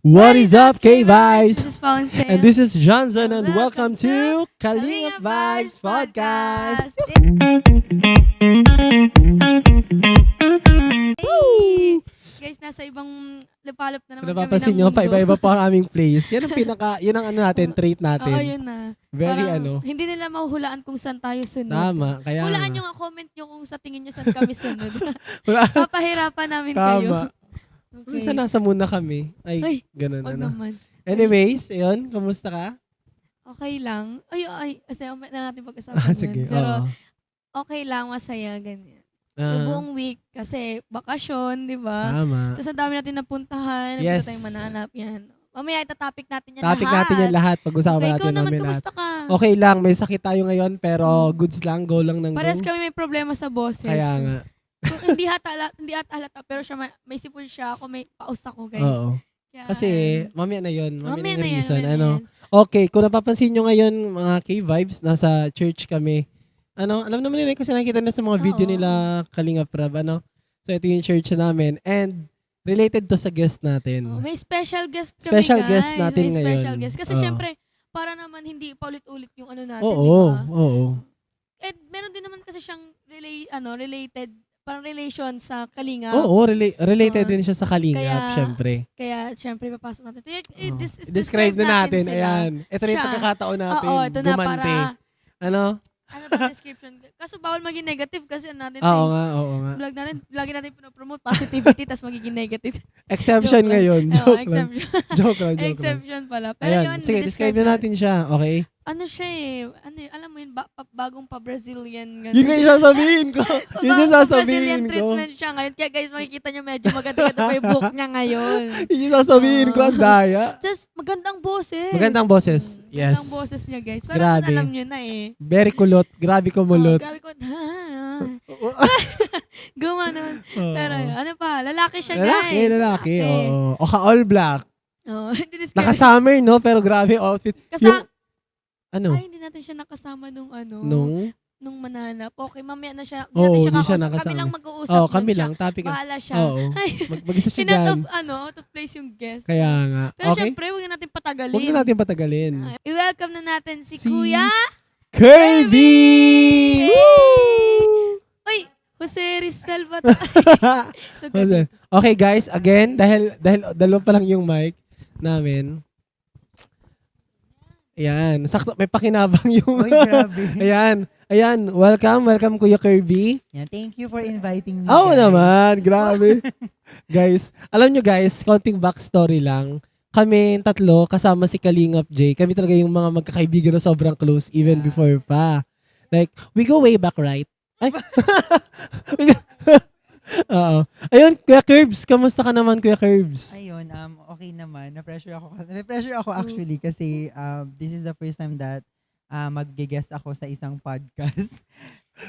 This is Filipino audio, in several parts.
What is up, K-Vibes? This is Fountain. And this is Johnson, and welcome to Kalinga Vibes Podcast. Hey! Guys, nasa ibang lupalop na naman kami Napapansin ng nyo, mundo. paiba-iba pa ang aming place. Yan ang ano natin, trait Oo, natin. yun na. Very Parang hindi nila mahuhulaan kung saan tayo sunod. Tama. Kaya Hulaan nga. nyo nga, comment nyo kung sa tingin nyo saan kami sunod. Wala. Papahirapan namin kayo. Tama. Minsan nasa muna kami. Ay, ganun Wag ano. naman. Anyways, ayun, kamusta ka? Okay lang. Kasi umay na natin pag-usapan yun. Sige. Pero Oo. okay lang, masaya, ganyan. Ah, Yung buong week, kasi bakasyon, di ba? tama. Tapos ang dami natin napuntahan, Yes. yes. tayong mananap yan. Mamaya itotopic natin yan Topic lahat. natin yan lahat. Pag-usapan Okay, ikaw natin naman, namin lahat. kamusta ka? Okay lang, may sakit tayo ngayon, pero goods lang, go lang ng Parehas go. kami may problema sa boses. Kaya nga. Kung hindi ata halata, pero siya may sipon siya, ako may paus ako, guys. Oo. Kaya, Kasi, mamaya na yun. Mamaya na yung yan, reason. mamaya na Ano? yan. Okay, kung napapansin nyo ngayon, mga K-Vibes, nasa church kami. Alam naman nila kasi nakikita na sa mga video Oo. nila, Kalinga Prab, So, ito yung church namin. And, related to sa guest natin. Oh, may special guest kami, Special guys. guest natin may special ngayon. guest. Kasi Oo. syempre, para naman hindi paulit-ulit yung ano natin, Oo, di ba? oo. And meron din naman kasi siyang related, parang relation sa Kalinga. Oo, related Oo. din siya sa Kalingap, Kaya, syempre. Kaya, syempre, papasok natin. Oo. Describe na natin. sila. Ayan. Ito na yung Siya. pagkakataon natin. Oo, ito na Gumante. para, Ano? ano ba description? Kaso bawal maging negative kasi ano natin, Oo nga, oo nga. vlog natin, lagi natin pinopromote positivity tas magiging negative. Exemption Joke lang. ngayon. Oo, Joke lang. exception. Joke lang, joke lang. Exception pala. Pero Ayan, yun, sige, describe na natin siya, okay? Ano siya alam mo yun, bagong pa-Brazilian. Yun nga yung sasabihin ko. Yun yung sasabihin Brazilian ko. treatment siya ngayon. Kaya guys, makikita nyo medyo maganda-ganda pa yung book niya ngayon. Yun yung sasabihin ko, ang daya. Tapos, magandang boses. Magandang boses. Yes. Magandang boses niya, guys. Parang Grabe. alam nyo na eh. Very kulot. Grabe kumulot. Grabe ko. Gumanon. Pero ano pa, lalaki siya, guys. Lalaki. Oo. O ka all black. Oo. Naka-summer, no? Pero grabe outfit. Ano? Ay, hindi natin siya nakasama nung nung mananap. Okay, mamaya na siya. Oo, Hindi di siya natin siya kakausap. nakasama. Kami lang mag-uusap. Oo, kami nun. lang. Topic. Bahala siya. Oo. Ay, Mag-isa siya out dyan. out of place yung guest. Kaya nga. Pero Okay? syempre, huwag na natin patagalin. Huwag na natin patagalin. I-welcome na natin si Si Kuya Kirby! Uy, Jose Rizal ba? So, good. Okay guys, again, dahil dalawa pa lang yung mic namin. Ayan, sakto may pakinabang yung. Uy, grabe. Ayan, welcome Kuya Kirby. Yeah, thank you for inviting me. Oo guys. naman, grabe. Guys, alam nyo guys, konting backstory lang. Kami tatlo, kasama si Kalingap J, kami talaga yung mga magkakaibigan na sobrang close even Yeah. before pa. Like, we go way back, right? Ay. Oo. Ayun, Kuya Curbs, kamusta ka naman, Kuya Curbs? Ayun, okay naman. Na-pressure ako actually kasi this is the first time that mag-guest ako sa isang podcast.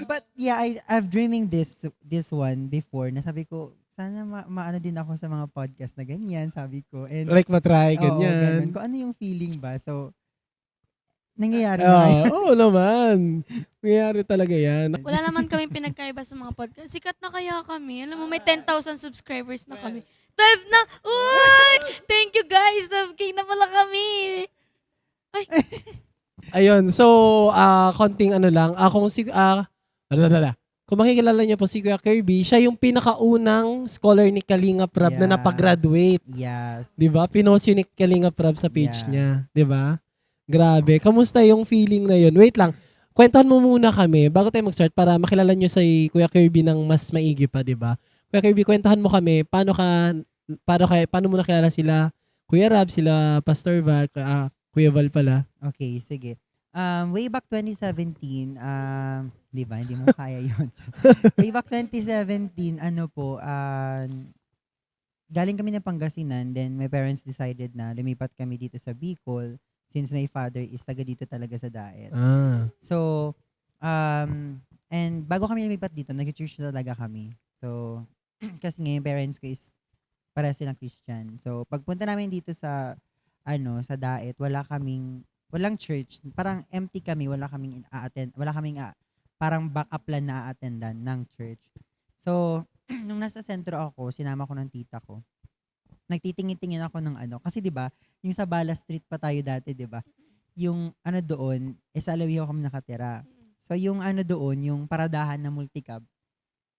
But yeah, I've dreaming this one before. Nasabi ko, sana maano din ako sa mga podcast na ganyan, sabi ko. And Like matry, oo, ganyan. ganun. Kung ano yung feeling ba. So, nangyayari na. Oo naman. Nangyayari talaga yan. Wala naman kami pinagkaiba sa mga podcast. Sikat na kaya kami. Alam mo, may 10,000 subscribers na kami. 12 na! Uy! Thank you guys! 12K na pala kami! Ayun, so, konting ano lang. Kung makikilala niyo po si Kuya Kirby, siya yung pinakaunang scholar ni Kalinga Prab na Yeah. napagraduate. Yes. 'Di ba? Pinost yun ni Kalinga Prab sa page Yeah. niya, 'di ba? Grabe. Kamusta yung feeling na yun? Wait lang. Kwentuhan mo muna kami bago tayo mag-start para makilala niyo si Kuya Kirby ng mas maigi pa, 'di ba? Kuya Kirby, kwentuhan mo kami paano mo nakilala sila Kuya Rab, sila Pastor Val, Kuya Val pala. Okay, sige. Way back 2017, di ba? Hindi mo kaya yun. Way back 2017, galing kami ng Pangasinan, then my parents decided na lumipat kami dito sa Bicol since my father is taga dito talaga sa Daet. So, and bago kami lumipat dito, nag-church na talaga kami. So, kasi nga yung parents ko is para silang Christian. So, pagpunta namin dito sa Daet, walang church. Parang empty kami, wala kaming parang backup plan na a-attendan ng church. So, nung nasa sentro ako, sinama ko ng tita ko. nagtitingin-tingin ako ng ano. Kasi 'di ba, yung sa Bala Street pa tayo dati, 'di ba? Yung ano doon, sa Alawiao kami nakatira. So yung ano doon, yung paradahan na multicab,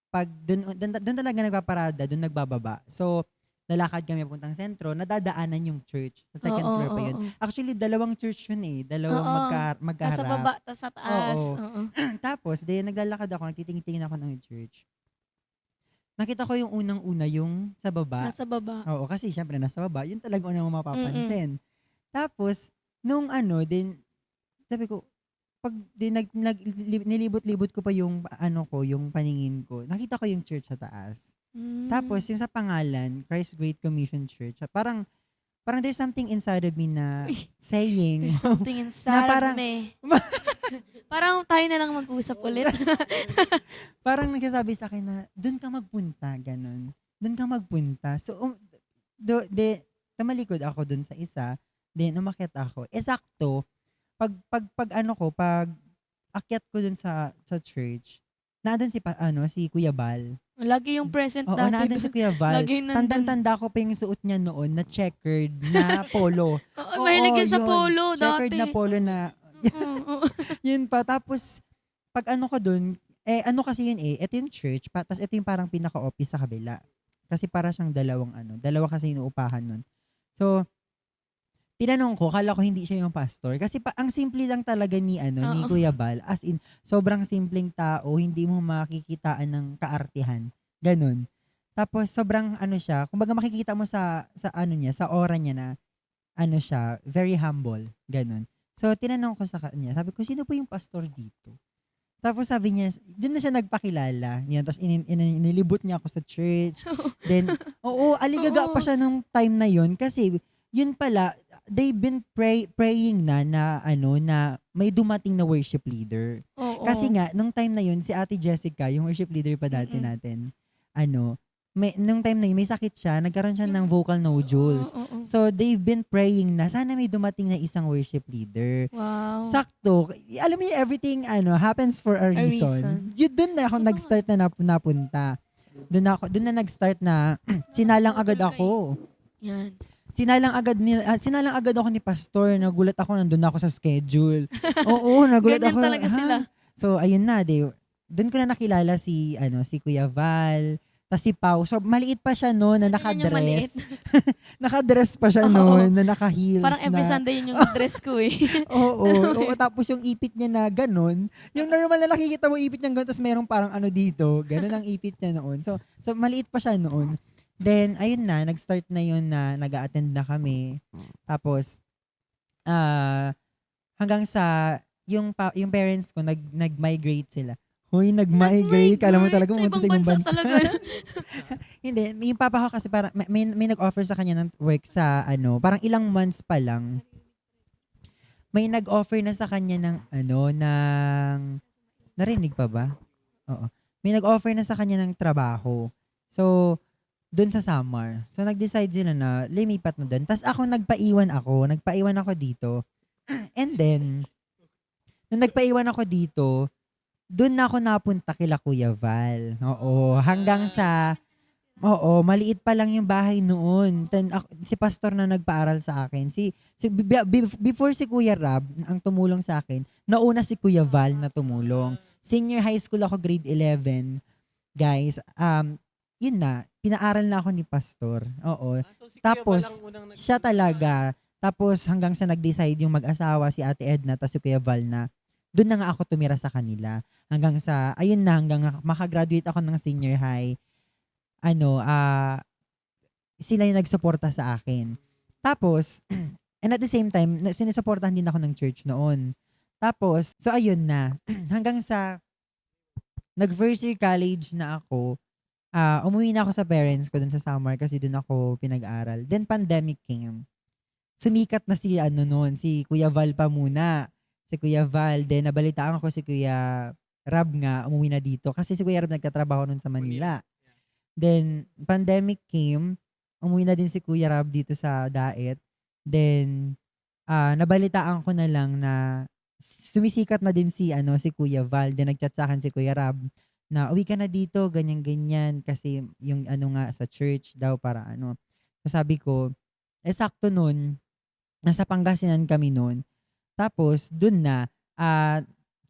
pag doon talaga nagpaparada, doon nagbababa. So lalakad kami papuntang sentro, nadadaanan yung church. Sa second Oo, floor pa oo, yun. oo. Actually, dalawang church yun eh. Dalawang Oo. Tas sa magkaharap. baba, tas sa taas. Oo. Oo. Tapos, naglalakad ako, nagtitingin ako ng church. Nakita ko yung unang-una, yung sa baba. Nasa baba. Oo, kasi syempre nasa baba, yun talaga unang Mm-mm. mapapansin. Tapos, nung ano, sabi ko, pag nilibot-libot ko pa yung ano ko, yung paningin ko, nakita ko yung church sa taas. Tapos, yung sa pangalan, Christ Great Commission Church, parang there's something inside of me na saying, There's something inside parang- of me. Parang tayo na lang mag-usap ulit. parang nagsasabi sa akin na, doon ka magpunta, ganun. Doon ka magpunta. So, tumalikod ako doon sa isa, then umakyat ako. Sakto, pag akyat ko doon sa church, naandun si Kuya Bal. Lagi yung present Oo, dati. naandun si Kuya Val. Lagi nandun. Tandang-tanda ko pa yung suot niya noon na checkered na polo. Oo, mahilig yun sa yun. polo Checkered dati. na polo na, Oo. yun pa. Tapos, pag ano ko dun, ano kasi yun ito yung church, tapos ito yung parang pinaka-office sa kabila. Kasi para siyang dalawa kasi yung upahan nun. So, tinanong ko, kala ko hindi siya yung pastor. Kasi ang simple lang talaga ni Oo. Kuya Bal. As in, sobrang simpleng tao, hindi mo makikitaan ng kaartihan. Ganun. Tapos sobrang siya, kumbaga makikita mo sa niya, sa aura niya na siya, very humble. Ganun. So tinanong ko sa kanya, sabi ko, sino po yung pastor dito? Tapos sabi niya, doon na siya nagpakilala. Yan, tapos inilibot niya ako sa church. Then, aligaga pa siya nung time na yun kasi yun pala, they've been praying na may dumating na worship leader. Oo. Kasi nga, nung time na yun, si Ate Jessica, yung worship leader pa dati natin, nung time na yun, may sakit siya, nagkaroon siya ng vocal nodules. Oo. So, they've been praying na sana may dumating na isang worship leader. Wow. Sakto. Alam mo yung everything, happens for a reason. Yun, dun na ako nag-start na napunta. Dun na nag-start na sinalang agad ako. Yan. Sinalang agad ako ni Pastor. Nagulat ako, nandun ako sa schedule. Oo, nagulat Ganyan ako. talaga sila. So, ayun na, doon ko na nakilala si Kuya Val, tas si Pau. So, maliit pa siya noon na Ganyan yung maliit. nakadress. Nakadress pa siya Oo. noon na naka-heels Parang every na. Sunday yun yung dress ko eh. Oo. Tapos yung ipit niya na ganun. Yung normal na nakikita mo ipit niya ganun, tapos merong parang dito. Ganun ang ipit niya noon. So maliit pa siya noon. Then, ayun na, nag-start na yun na nag-a-attend na kami. Tapos, hanggang sa, yung parents ko, nag-migrate sila. Hoy, nag-migrate. Kala mo talaga pumunta sa ibang bansa. Talaga. Hindi, yung papa ko kasi parang, may nag-offer sa kanya ng work sa, parang ilang months pa lang. May nag-offer na sa kanya ng, narinig pa ba? Oo. May nag-offer na sa kanya ng trabaho. So, doon sa Samar. So, nag-decide sila na lumipat na doon. Tapos nagpaiwan ako dito. And then, nung nagpaiwan ako dito, doon na ako napunta kila Kuya Val. Maliit pa lang yung bahay noon. Si pastor na nagpaaral sa akin. Before si Kuya Rab, ang tumulong sa akin, nauna si Kuya Val na tumulong. Senior high school ako, grade 11. Guys, yun na, pinaaral na ako ni pastor. Oo. Tapos, siya talaga. Tapos hanggang sa nag-decide yung mag-asawa, si Ate Edna, tapos si Kuya Val na, doon na nga ako tumira sa kanila. Hanggang makagraduate ako ng senior high. Sila yung nagsuporta sa akin. Tapos, and at the same time, sinusuportahan din ako ng church noon. Tapos, so ayun na. Hanggang sa nag-first year college na ako, umuwi na ako sa parents ko dun sa Samar kasi dun ako pinag-aral. Then pandemic came. Sumikat na si Kuya Val pa muna. Si Kuya Val, then nabalitaan ko si Kuya Rab nga, umuwi na dito. Kasi si Kuya Rab nagtatrabaho nun sa Manila. Then, pandemic came, umuwi na din si Kuya Rab dito sa Daet. Then, nabalitaan ko na lang na sumisikat na din si Kuya Val. Then, nagchat sa akin si Kuya Rab na uwi ka na dito, ganyan-ganyan. Kasi yung nga sa church daw para So, So sabi ko, sakto nun, nasa Pangasinan kami nun. Tapos, dun na,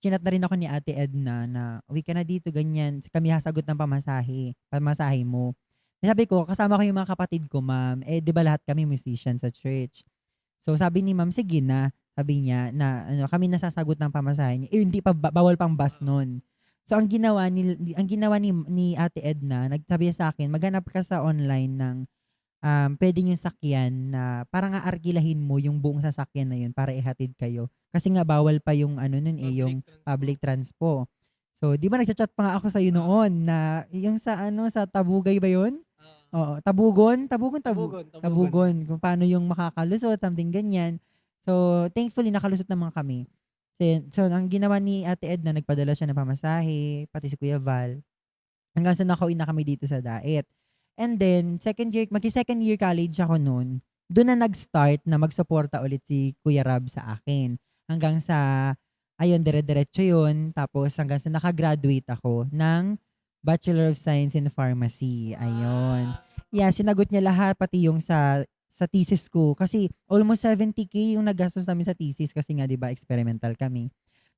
chinat na rin ako ni Ate Edna na, uwi ka na dito, ganyan. Kami hasagot ng pamasahe mo. Sabi ko, kasama ko yung mga kapatid ko, ma'am. Di ba lahat kami musician sa church? So, sabi ni ma'am, sige na. Sabi niya, na kami nasasagot ng pamasahe niya. Hindi pa, bawal pang bus nun. So, ang ginawa ni Ate Edna, nagsabi sa akin, maghanap ka sa online ng pwede yung sakyan na parang aarkilahin mo yung buong sasakyan na yun para ihatid kayo. Kasi nga bawal pa yung yung public transpo. So, di ba nagchat-chat pa nga ako sa iyo noon na yung sa sa Tabugay ba yun? Oo, Tabugon. Kung paano yung makakalusot, something ganyan. So, thankfully nakalusot naman kami. So, ang ginawa ni Ate Edna, nagpadala siya ng pamasahe, pati si Kuya Val. Hanggang sa nakauwi na kami dito sa Daet. And then, second year college ako noon. Doon na nag-start na magsuporta ulit si Kuya Rab sa akin. Hanggang sa, ayun, dire-diretso yun. Tapos hanggang sa nakagraduate ako ng Bachelor of Science in Pharmacy. Ayun. Yeah, sinagot niya lahat, pati yung sa thesis ko. Kasi almost 70K yung nagastos namin sa thesis kasi nga, di ba, experimental kami.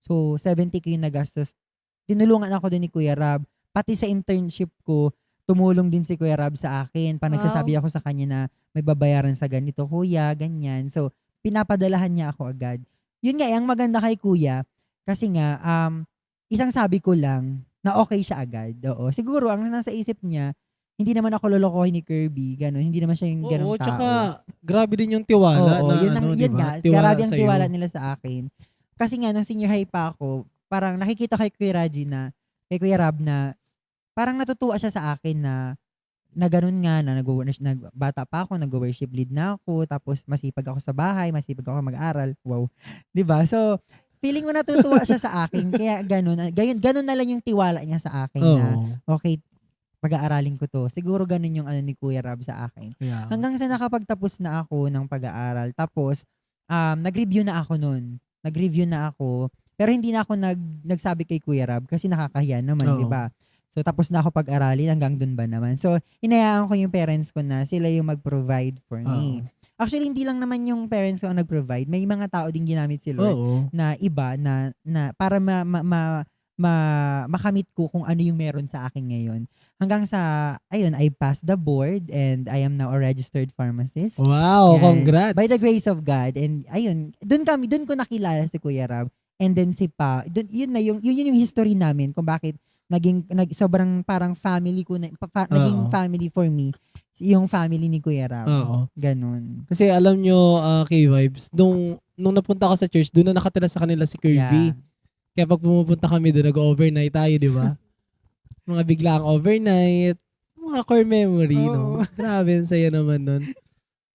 So, 70K yung nagastos. Tinulungan ako doon ni Kuya Rab. Pati sa internship ko, tumulong din si Kuya Rab sa akin. Nagsasabi ako sa kanya na may babayaran sa ganito, kuya, ganyan. So, pinapadalahan niya ako agad. Yun nga, ang maganda kay kuya, kasi nga, isang sabi ko lang, na okay siya agad. Oo. Siguro, ang nasa isip niya, hindi naman ako lolokohin ni Kirby, gano'n. Hindi naman siya yung ganong tao. Tsaka, grabe din yung tiwala. Oo, yun diba? nga. Grabe ang tiwala nila sa akin. Kasi nga, nung senior high pa ako, parang nakikita kay Kuya Raji na, kay Kuya Rab na, parang natutuwa siya sa akin na ganun nga, na bata pa ako, nag-worship lead na ako, tapos masipag ako sa bahay, masipag ako mag-aral. Wow. 'Di ba? So, feeling ko natutuwa siya sa akin, kaya ganun na lang yung tiwala niya sa akin na, okay, pag-aaralin ko to. Siguro ganun yung ni Kuya Rab sa akin. Yeah. Hanggang sa nakapagtapos na ako ng pag-aaral, tapos, nag-review na ako nun. Pero hindi na ako nagsabi kay Kuya Rab kasi nakakahiya naman, 'di ba? So, tapos na ako pag-aralin, hanggang dun ba naman. So, hinayaan ko yung parents ko na sila yung mag-provide for me. Actually, hindi lang naman yung parents ko ang nag-provide. May mga tao din ginamit si Lord na iba na para makamit ko kung ano yung meron sa akin ngayon. Hanggang sa, ayun, I passed the board and I am now a registered pharmacist. Wow, congrats! By the grace of God. And ayun, dun ko nakilala si Kuya Rab. And then si Pa, yun yung history namin kung bakit sobrang parang family ko naging family for me yung family ni Kuya Rab. Ganun. Kasi alam nyo, K-Vibes, nung napunta ako sa church, doon na nakatira sa kanila si Kirby. Yeah. Kaya pag pumupunta kami doon, nag-overnight tayo, di ba? Mga biglaang overnight, mga core memory, no? Grabe, ang saya naman nun.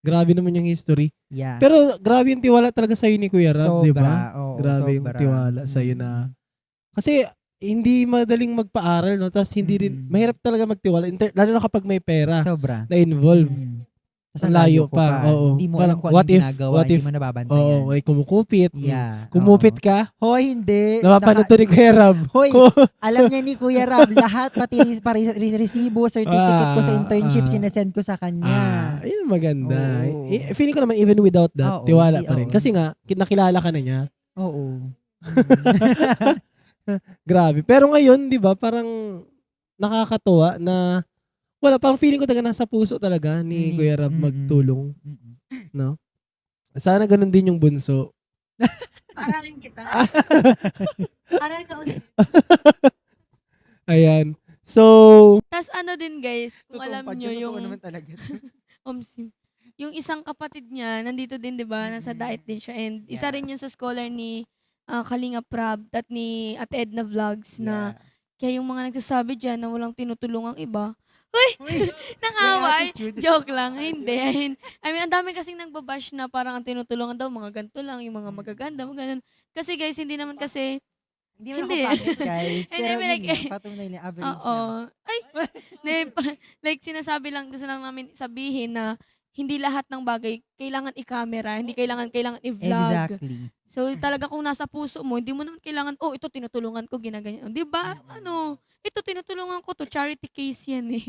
Grabe naman yung history. Yeah. Pero grabe yung tiwala talaga sa'yo ni Kuya Rab, di ba? Grabe yung sobra. tiwala sa'yo na. Kasi, hindi madaling magpaaral, no? Tapos hindi rin, mahirap talaga magtiwala. Lalo na kapag may pera na involved. Tapos layo pa. Oo. Hindi mo Parang, alam kung anong ginagawa, hindi mo nababantayan. Oo, may kumukupit. Yeah. Kumupit ka? Hoy, hindi. Napapanood to ni Kuya Rab. Hoy, alam niya ni Kuya Rab, lahat, pati resibo, certificate ko sa internship, sinesend ko sa kanya. Ayun maganda. Feeling ko naman, even without that, tiwala pa rin. Kasi nga, nakilala ka na niya. Oo. Grabe. Pero ngayon, di ba, parang nakakatuwa na parang feeling ko talaga nasa puso talaga ni Kuya Rab magtulong. No? Sana ganun din yung bunso. Aralin kita. Aral ka ulit. Ayan. So, tas din guys, kung alam nyo yung naman talaga. yung isang kapatid niya, nandito din, di ba? Nasa diet din siya. And isa rin yung sa scholar ni Kalinga Prab at ni Ate Edna Vlogs na kaya yung mga nagsasabi dyan na walang tinutulungang iba. Uy! Nangaway! Joke lang. Hindi. I mean, ang dami kasing nagbabash na parang ang tinutulungan daw, mga ganito lang, yung mga magaganda, mga ganun. Kasi guys, hindi naman kasi Hindi mo ako pangit, guys. Hindi, Pero like, yun, patunay na average oo. Ay! Like, sinasabi lang, gusto lang namin sabihin na hindi lahat ng bagay kailangan i-camera, hindi kailangan i-vlog. Exactly. So talaga kung nasa puso mo, hindi mo naman kailangan, oh, ito tinutulungan ko, ginaganyan. 'Di ba? Ano, ito tinutulungan ko to, charity case 'yan eh.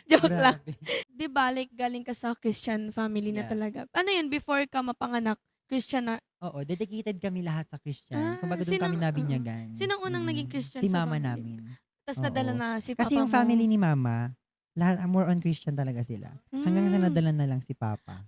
Joke lang. Grabe. 'Di ba, like galing ka sa Christian family na Yeah. talaga. Ano 'yun, before ka mapanganak, Christian na? Oo, dedicated kami lahat sa Christian. Kumbaga doon Sinong kami nabinyagan. sinong unang naging Christian Si sa mama family? namin. Tas Oo. nadala na si Kasi papa yung mo? family ni mama, lahat more on Christian talaga sila. Hanggang sa Hmm. nadala na lang si papa.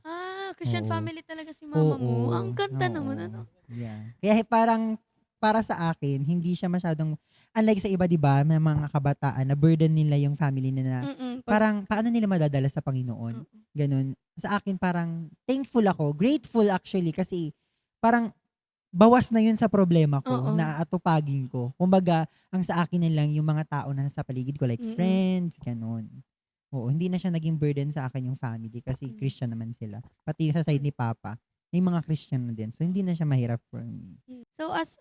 Christian Oo. family talaga si mama mo. Ang ganda oo. naman, ano? Yeah. Kaya parang para sa akin, hindi siya masyadong, unlike sa iba, di ba, na mga kabataan, na burden nila yung family nila. Parang, paano nila madadala sa Panginoon? Ganun. Sa akin, parang, thankful ako. Grateful actually, kasi parang, bawas na yun sa problema ko, Oo. na atupagin ko. Kumbaga, ang sa akin na lang yung mga tao na nasa paligid ko, like friends, ganun. Oo, hindi na siya naging burden sa akin yung family kasi Christian naman sila. Pati sa side ni Papa, may mga Christian na din. So, hindi na siya mahirap for me. So as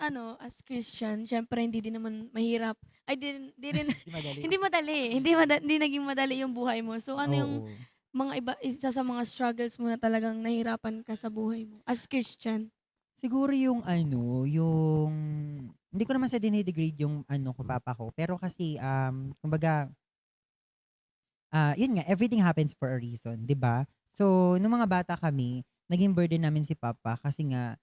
Christian, syempre hindi din naman mahirap. Ay di rin Hindi madali. hindi naging madali yung buhay mo. So ano yung Oo. mga isa sa mga struggles mo na talagang nahirapan ka sa buhay mo as Christian? Siguro yung yung, hindi ko naman sa dinidegrade yung ko, papa ko. Pero kasi, kumbaga, yun nga, everything happens for a reason, di ba? So, nung mga bata kami, naging burden namin si papa kasi nga,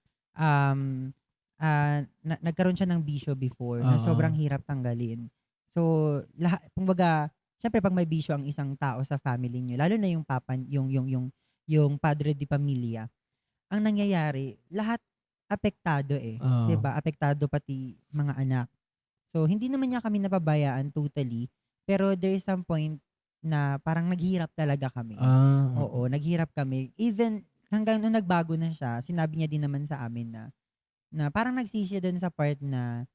nagkaroon siya ng bisyo before na Oo. sobrang hirap tanggalin. So, kumbaga, syempre pag may bisyo ang isang tao sa family niyo, lalo na yung papa, yung padre di pamilya, ang nangyayari, lahat apektado eh. Oo. 'Di ba? Apektado pati mga anak. So, hindi naman niya kami napabayaan totally, pero there is some point na parang naghirap talaga kami. Oo, naghirap kami. Even hanggang nung nagbago na siya, sinabi niya din naman sa amin na parang nagsisi siya dun sa part na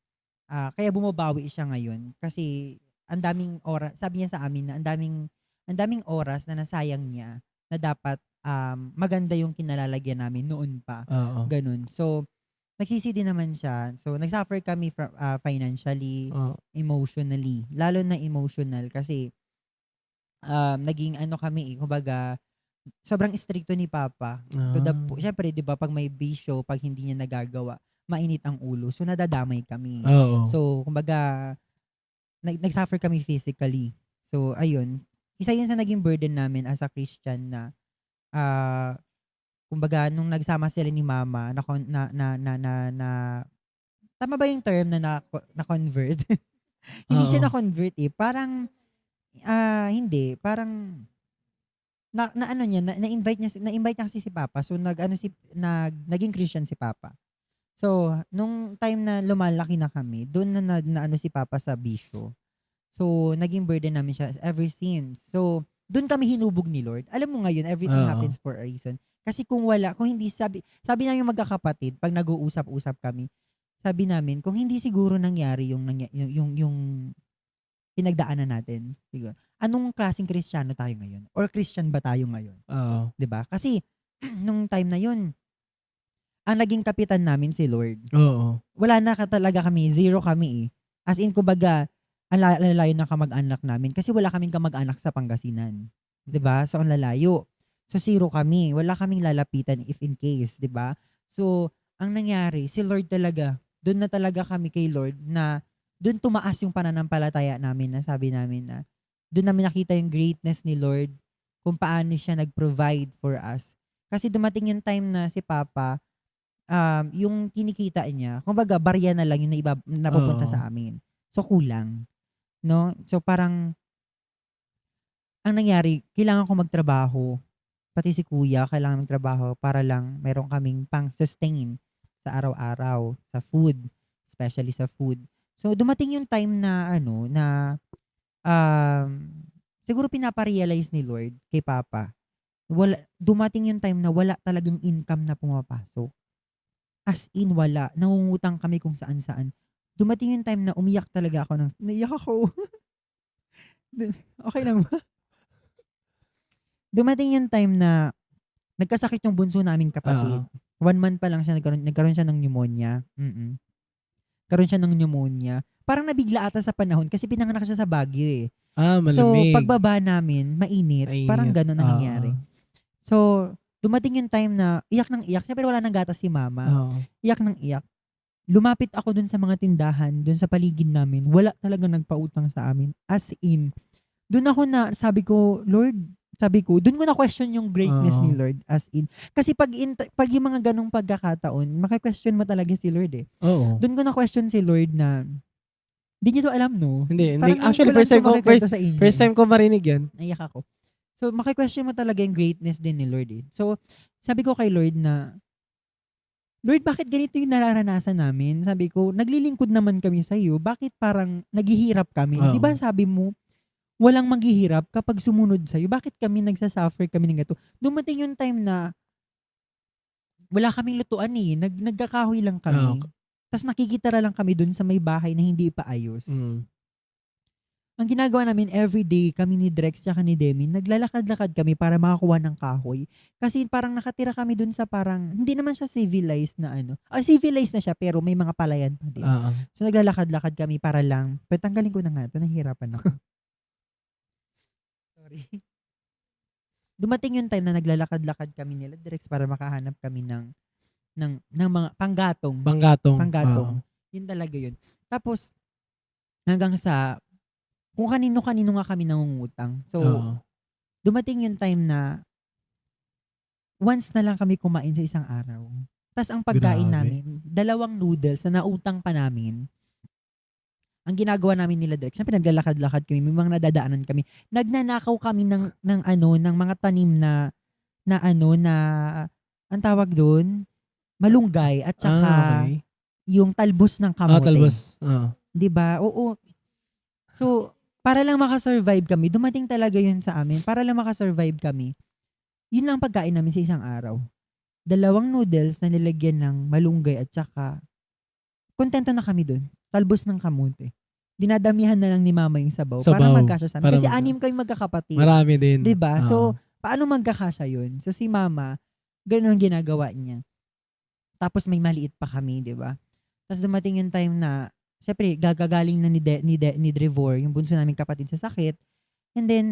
kaya bumabawi siya ngayon kasi ang daming oras, sabi niya sa amin na ang daming oras na nasayang niya na dapat maganda yung kinalalagyan namin noon pa. Oo. Ganun. So, nagsisi din naman siya. So, nagsuffer kami financially, Oo. emotionally. Lalo na emotional kasi naging kami kumbaga, sobrang stricto ni Papa. Syempre, di ba, pag may bisyo, pag hindi niya nagagawa, mainit ang ulo. So, nadadamay kami. Oo. So, kumbaga, nagsuffer kami physically. So, ayun. Isa yun sa naging burden namin as a Christian na kumbaga, nung nagsama sila ni Mama, tama ba yung term na convert? Hindi siya Oo. na-convert eh. Parang, hindi. Parang, ano niya, na-invite niya kasi si Papa. So, naging Christian si Papa. So, nung time na lumalaki na kami, doon na si Papa sa bisyo. So, naging burden namin siya ever since. So, doon kami hinubog ni Lord. Alam mo ngayon, everything happens for a reason. Kasi kung hindi, sabi namin yung magkakapatid, pag nag-uusap-usap kami, sabi namin, kung hindi siguro nangyari yung pinagdaanan natin, siguro, anong klaseng Kristiyano tayo ngayon? Or Christian ba tayo ngayon? Oo. 'Di ba? Kasi, nung time na yun, ang naging kapitan namin si Lord. Oo. Wala na talaga kami, zero kami eh. As in, kumbaga, ang lalayo ng kamag-anak namin kasi wala kaming kamag-anak sa Pangasinan. 'Di ba? So, ang lalayo. So, zero kami. Wala kaming lalapitan if in case, 'di ba? So, ang nangyari, si Lord talaga, doon na talaga kami kay Lord na doon tumaas yung pananampalataya namin na sabi namin na doon namin nakita yung greatness ni Lord kung paano siya nag-provide for us. Kasi dumating yung time na si Papa, yung kinikita niya, kumbaga, barya na lang yung napupunta sa amin. So, kulang. No? So, parang, ang nangyari, kailangan ko magtrabaho. Pati si Kuya, kailangan magtrabaho para lang meron kaming pang-sustain sa araw-araw, sa food, especially sa food. So, dumating yung time na, siguro pinaparealize ni Lord kay Papa, dumating yung time na wala talagang income na pumapasok. As in, wala. Nangungutang kami kung saan-saan. Dumating yung time na umiyak talaga ako. Naiyak ako. Okay lang ba? Dumating yung time na nagkasakit yung bunso naming kapatid. 1 month pa lang siya, nagkaroon siya ng pneumonia. Karoon siya ng pneumonia. Parang nabigla ata sa panahon kasi pinanganak siya sa Baguio eh. So, Malamig. pagbaba namin, mainit. Parang gano'n ang nangyari. So, dumating yung time na iyak ng iyak. Siyempre wala nang gatas si mama. Oo. Iyak ng iyak. Lumapit ako dun sa mga tindahan, dun sa paligid namin. Wala talaga nagpautang sa amin. As in, dun ako na, sabi ko, Lord, dun ko na question yung greatness ni Oo. Lord. As in. Kasi pag yung mga ganong pagkakataon, maki-question mo talaga si Lord eh. Oo. Dun ko na question si Lord na, hindi niyo to alam, no? Hindi. Parang ngayon Actually, ko lang first time to ko, makikwento sa inyo. first time ko marinig yan. Naiyak ako. So, maki-question mo talaga yung greatness din ni Lord eh. So, sabi ko kay Lord na, Lord, bakit ganito yung nararanasan namin? Sabi ko, naglilingkod naman kami sa iyo. Bakit parang naghihirap kami? Oo. Di ba sabi mo, walang maghihirap kapag sumunod sa iyo. Bakit kami nagsasuffer kami ng gato? Dumating yung time na wala kaming lutuan eh. Nagkakahoy lang kami. Oo. Tapos nakikitara lang kami dun sa may bahay na hindi pa ayos. Mm. Ang ginagawa namin everyday, kami ni Drex tsaka ni Demi, naglalakad-lakad kami para makakuha ng kahoy. Kasi parang nakatira kami dun sa parang, hindi naman siya civilized na ano. Civilized na siya pero may mga palayan pa din. Oo. So naglalakad-lakad kami para lang, tanggalin ko na nga ito, nahihirapan ako. Sorry. Dumating yung time na naglalakad-lakad kami nila Drex para makahanap kami ng mga panggatong. Panggatong. Yun talaga yun. Tapos, hanggang sa kung kanino-kanino nga kami nangungutang. So, Oo. dumating yung time na once na lang kami kumain sa isang araw. Tapos ang pagkain Grabe. namin, 2 noodles na nautang pa namin. Ang ginagawa namin nila Drex, siyempre naglalakad-lakad kami, may mga nadadaanan kami. Nagnanakaw kami ng mga tanim na ang tawag doon, malunggay at saka Okay. yung talbos ng kamote. Talbos. Oo. 'Di ba? Oo. So, para lang makasurvive kami, dumating talaga yun sa amin. Para lang makasurvive kami, yun lang pagkain namin sa isang araw. 2 noodles na nilagyan ng malunggay at saka, kontento na kami dun. Talbos ng kamote. Dinadamihan na lang ni mama yung sabaw para Sabaw. magkasya sa amin. Para Kasi 6 kami magkakapatid. Marami din. 'Di ba? Oo. So, paano magkakasya yun? So, si mama, ganun ang ginagawa niya. Tapos may maliit pa kami, 'di ba? Tapos dumating yung time na, syempre, gagagaling na ni Drevor, yung bunso naming kapatid sa sakit. And then,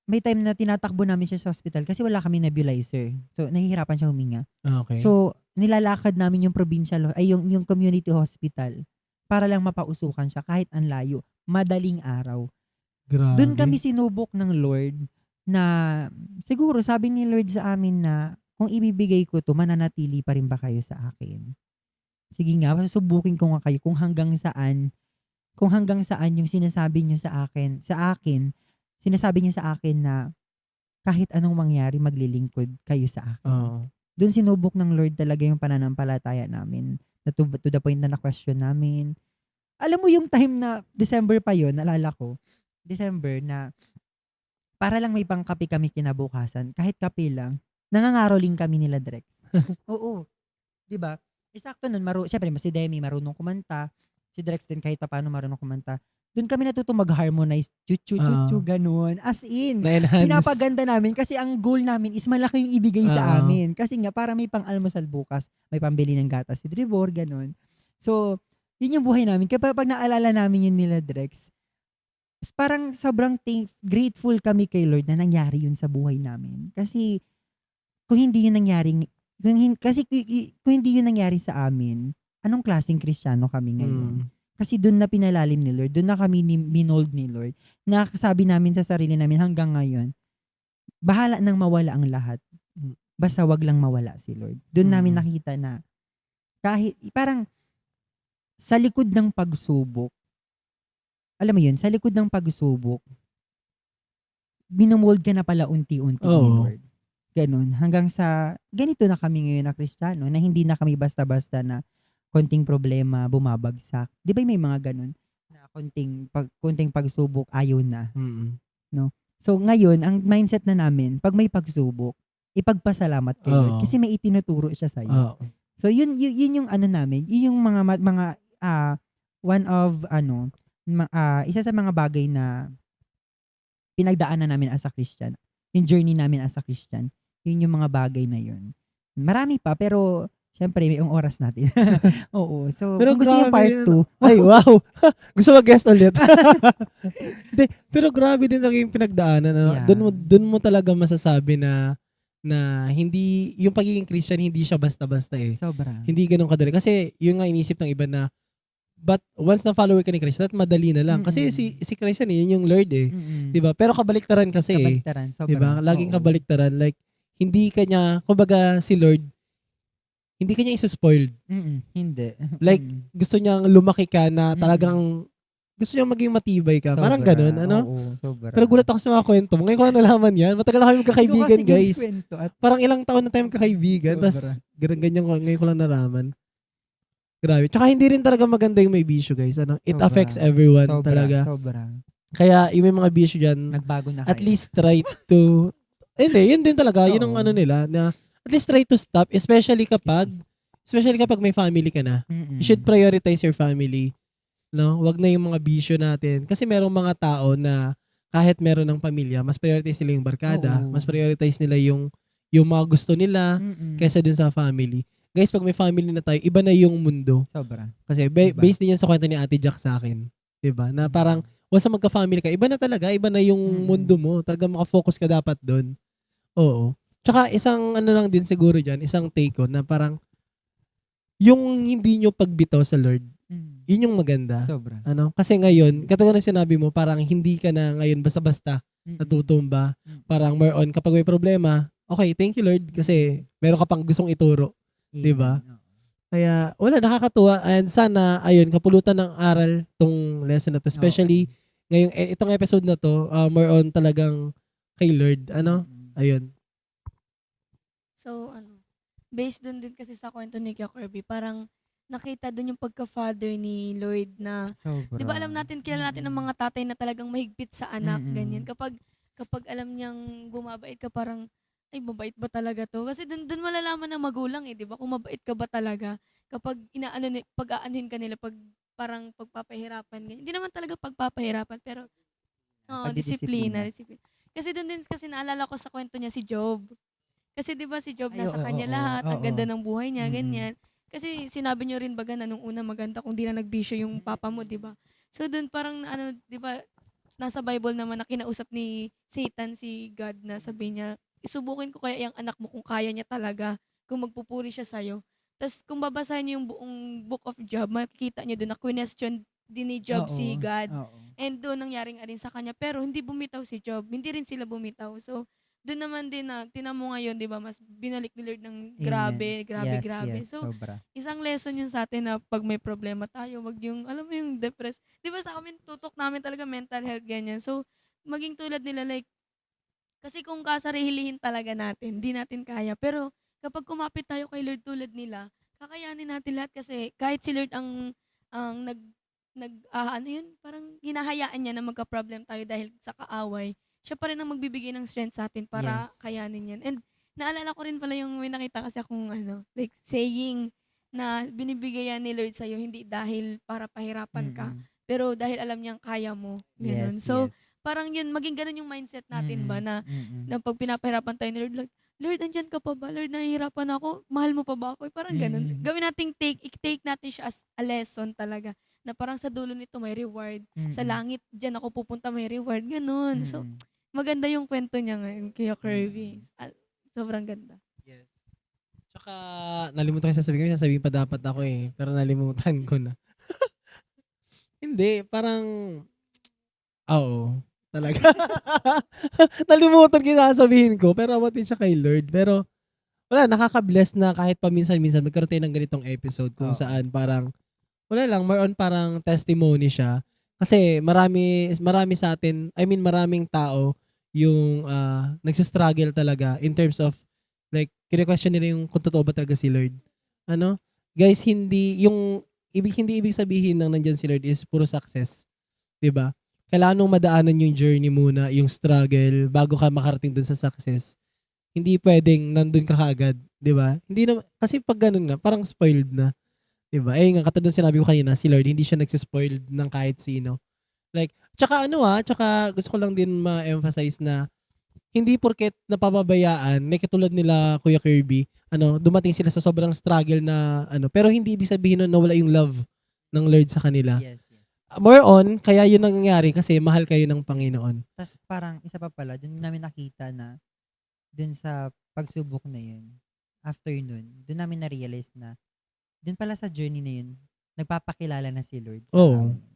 may time na tinatakbo namin siya sa hospital kasi wala kami nebulizer. So, nahihirapan siya huminga. Okay. So, nilalakad namin yung provincial, yung community hospital para lang mapausukan siya kahit ang layo. Madaling araw. Grabe. Doon kami sinubok ng Lord na, siguro sabi ni Lord sa amin na, kung ibibigay ko to, mananatili pa rin ba kayo sa akin? Sige nga, susubukin ko nga kayo kung hanggang saan yung sinasabi niyo sa akin, sinasabi niyo sa akin na kahit anong mangyari, maglilingkod kayo sa akin. Oo. Doon sinubok ng Lord talaga yung pananampalataya namin. To the point na na-question namin. Alam mo yung time na December pa yun, naalala ko, December na para lang may pangkape kami kinabukasan, kahit kape lang, nangangaroling kami nila Drex. Oo. 'Di ba? Sakto nun, syempre si Demi marunong kumanta, si Drex din kahit paano marunong kumanta. Doon kami natuto mag-harmonize, chuchu, ganun. As in, Na-enhance. pinapaganda namin kasi ang goal namin is malaki yung ibigay sa amin. Kasi nga, para may pang-almusal bukas, may pambili ng gatas si Drevor, ganun. So, yun yung buhay namin. Kaya pag naalala namin yun nila Drex, parang sobrang grateful kami kay Lord na nangyari yun sa buhay namin. Kasi, kung hindi yun nangyari sa amin, anong klaseng Kristiyano kami ngayon? Kasi doon na pinalalim ni Lord, doon na kami minold ni Lord, na sabi namin sa sarili namin hanggang ngayon, bahala nang mawala ang lahat. Basta wag lang mawala si Lord. Doon namin nakita na, kahit, parang, sa likod ng pagsubok, alam mo yun, sa likod ng pagsubok, binomold ka na pala unti-unti ni Lord. Ganun. Hanggang sa, ganito na kami ngayon na Kristiyano, na hindi na kami basta-basta na konting problema, bumabagsak. Di ba may mga ganun? Na konting pagsubok, ayaw na. No? So ngayon, ang mindset na namin, pag may pagsubok, ipagpasalamat kay Lord. Kasi may itinuturo siya sa'yo. So yun yung ano namin, yun yung mga one of, isa sa mga bagay na pinagdaanan namin as a Christian. Yung journey namin as a Christian. Yun yung mga bagay na yun. Marami pa, pero syempre may oras natin. Oo. So, Pero kung gusto niyo part grabe, 2, Ay, wow. Gusto mag-guest ulit. Hindi, pero grabe din talaga yung pinagdaanan. Ano? Yeah. Doon mo talaga masasabi na hindi, yung pagiging Christian, hindi siya basta-basta eh. sobra. Hindi ganun kadali. Kasi yung nga inisip ng iba na, but once na follower ka ni Christ, that madali na lang. Kasi si Christ yun yung Lord eh. Diba? Pero kabaliktaran kasi eh. Kabaliktaran, sobra. Diba? Laging Oo. kabaliktaran. Like, hindi kanya, kumbaga si Lord, hindi kanya isa-spoiled. Hindi. Like, gusto niyang lumaki ka na talagang gusto niyang maging matibay ka. Sobra. Parang ganun, ano? Oo, sobra. Pero gulat ako sa mga kwento mo. Ngayon ko lang nalaman yan. Matagal na kami magkakaibigan, Hindi ko kasi guys. kwento at Parang ilang taon na tayo magkakaibigan. Sobra. Tapos, ganyan ko, ngayon ko lang nalaman. Grabe. Tsaka hindi rin talaga maganda yung may bisyo, guys. Ano? It Sobra. affects everyone sobra, talaga. Sobra. Kaya, yung may mga bisyo dyan, Nagbago na at kayo. least try to, hindi, yun din talaga. Yun ang Oo. ano nila, na at least try to stop, especially kapag may family ka na. You should prioritize your family. No? Wag na yung mga bisyo natin. Kasi merong mga tao na kahit meron ng pamilya, mas prioritize nila yung barkada, Oo. mas prioritize nila yung mga gusto nila kaysa dun sa family. Guys, pag may family na tayo, iba na yung mundo. Sobra. Kasi Iba. based din yan sa kwento ni Ate Jack sa akin. 'Di ba? Na parang once na magka-family ka, iba na talaga, iba na yung mundo mo. Talaga maka-focus ka dapat doon. Oo. Tsaka isang ano lang din siguro diyan, isang take ko na parang yung hindi nyo pagbitaw sa Lord, yun yung maganda. Sobra. Ano? Kasi ngayon, katulad ng sinabi mo, parang hindi ka na ngayon basta-basta natutumba. Parang more on kapag may problema, okay, thank you Lord kasi meron ka pang gustong ituro. Di ba? Kaya wala, nakakatuwa and sana ayun kapulutan ng aral tong lesson na to, especially ngayong itong episode na to, more on talagang kay Lord, ano? Ayun. So, based dun din kasi sa kwento ni Kuya Kirby, parang nakita dun yung pagka-father ni Lord na, Sobra. di ba alam natin, kilala natin ang mga tatay na talagang mahigpit sa anak, ganyan. Kapag alam niyang bumabait ka, parang, ay, mabait ba talaga to? Kasi dun malalaman ng magulang eh, di ba? Kung mabait ka ba talaga. Kapag pag-aanhin ka nila, parang pagpapahirapan, ganyan. Hindi naman talaga pagpapahirapan, pero, disiplina. Kasi dun din kasi naalala ko sa kwento niya si Job. Kasi 'di ba si Job nasa kanya lahat, ang ganda ng buhay niya, ganyan. Kasi sinabi niyo rin baga na nung una maganda kung di na nagbisyo yung papa mo, 'di ba? So doon parang 'di ba nasa Bible naman na kinausap ni Satan si God na sabi niya, isubukin ko kaya yung anak mo kung kaya niya talaga, kung magpupuri siya sa'yo. Tapos kung babasahin niyo yung buong book of Job, makikita niyo doon na question din ni Job si God. And doon nangyaring arin sa kanya. Pero hindi bumitaw si Job. Hindi rin sila bumitaw. So, doon naman din na, tinan mo ngayon, di ba, mas binalik ni Lord ng grabe. Yes, So, sobra. isang lesson yun sa atin na pag may problema tayo, wag yung, alam mo yung depressed. Di ba sa amin, tutok namin talaga mental health, ganyan. So, maging tulad nila, like, kasi kung kasarihilihin talaga natin, di natin kaya. Pero, kapag kumapit tayo kay Lord tulad nila, kakayanin natin lahat kasi kahit si Lord ang ano yun, parang hinahayaan niya na magka-problem tayo dahil sa kaaway, siya pa rin ang magbibigay ng strength sa atin para kayanin yan. And naalala ko rin pala yung may nakita kasi akong like saying na binibigay yan ni Lord sa'yo hindi dahil para pahirapan ka, pero dahil alam niyang kaya mo. Ganun. So, parang yun, maging ganun yung mindset natin ba na pag pinapahirapan tayo ni Lord, like, Lord, andyan ka pa ba? Lord, nahihirapan ako. Mahal mo pa ba ako? Parang ganun. Gawin natin i-take natin siya as a lesson talaga. Na parang sa dulo nito may reward. Sa langit, dyan ako pupunta may reward. Ganun. So, maganda yung kwento niya ngayon, Kuya Kirby. Sobrang ganda. Yes. Tsaka, nalimutan ko sasabihin pa dapat ako eh. Pero nalimutan ko na. Hindi, parang, oo. Talaga. Nalimutan ko yung sasabihin ko. Pero awatin siya kay Lord. Pero, wala, nakaka-bless na kahit paminsan-minsan magkaroon tayo ng ganitong episode kung saan parang, wala lang, more on parang testimony siya. Kasi marami sa atin, maraming tao yung nagsistruggle talaga in terms of like kine-question nila yung kung totoo ba talaga si Lord. Ano? Guys, hindi ibig sabihin ng nandiyan si Lord is puro success. 'Di ba? Kailangan mong madaanan yung journey muna, yung struggle bago ka makarating dun sa success. Hindi pwedeng nandun ka kaagad, 'di ba? Hindi na kasi pag ganun nga, parang spoiled na. 'Di ba? Nga katulad sinabi ko kanina, si Lord hindi siya nagsispoiled ng kahit sino. Like, tsaka gusto ko lang din ma-emphasize na hindi porket napapabayaan, may katulad nila Kuya Kirby, dumating sila sa sobrang struggle na pero hindi ibig sabihin nun nawala yung love ng Lord sa kanila. Yes, yes. More on, kaya yun nangyayari kasi mahal kayo ng Panginoon. Tapos parang isa pa pala, dun namin nakita na dun sa pagsubok na yun, after nun, dun namin na-realize na dun pala sa journey na yun, nagpapakilala na si Lord sa Oo. amin.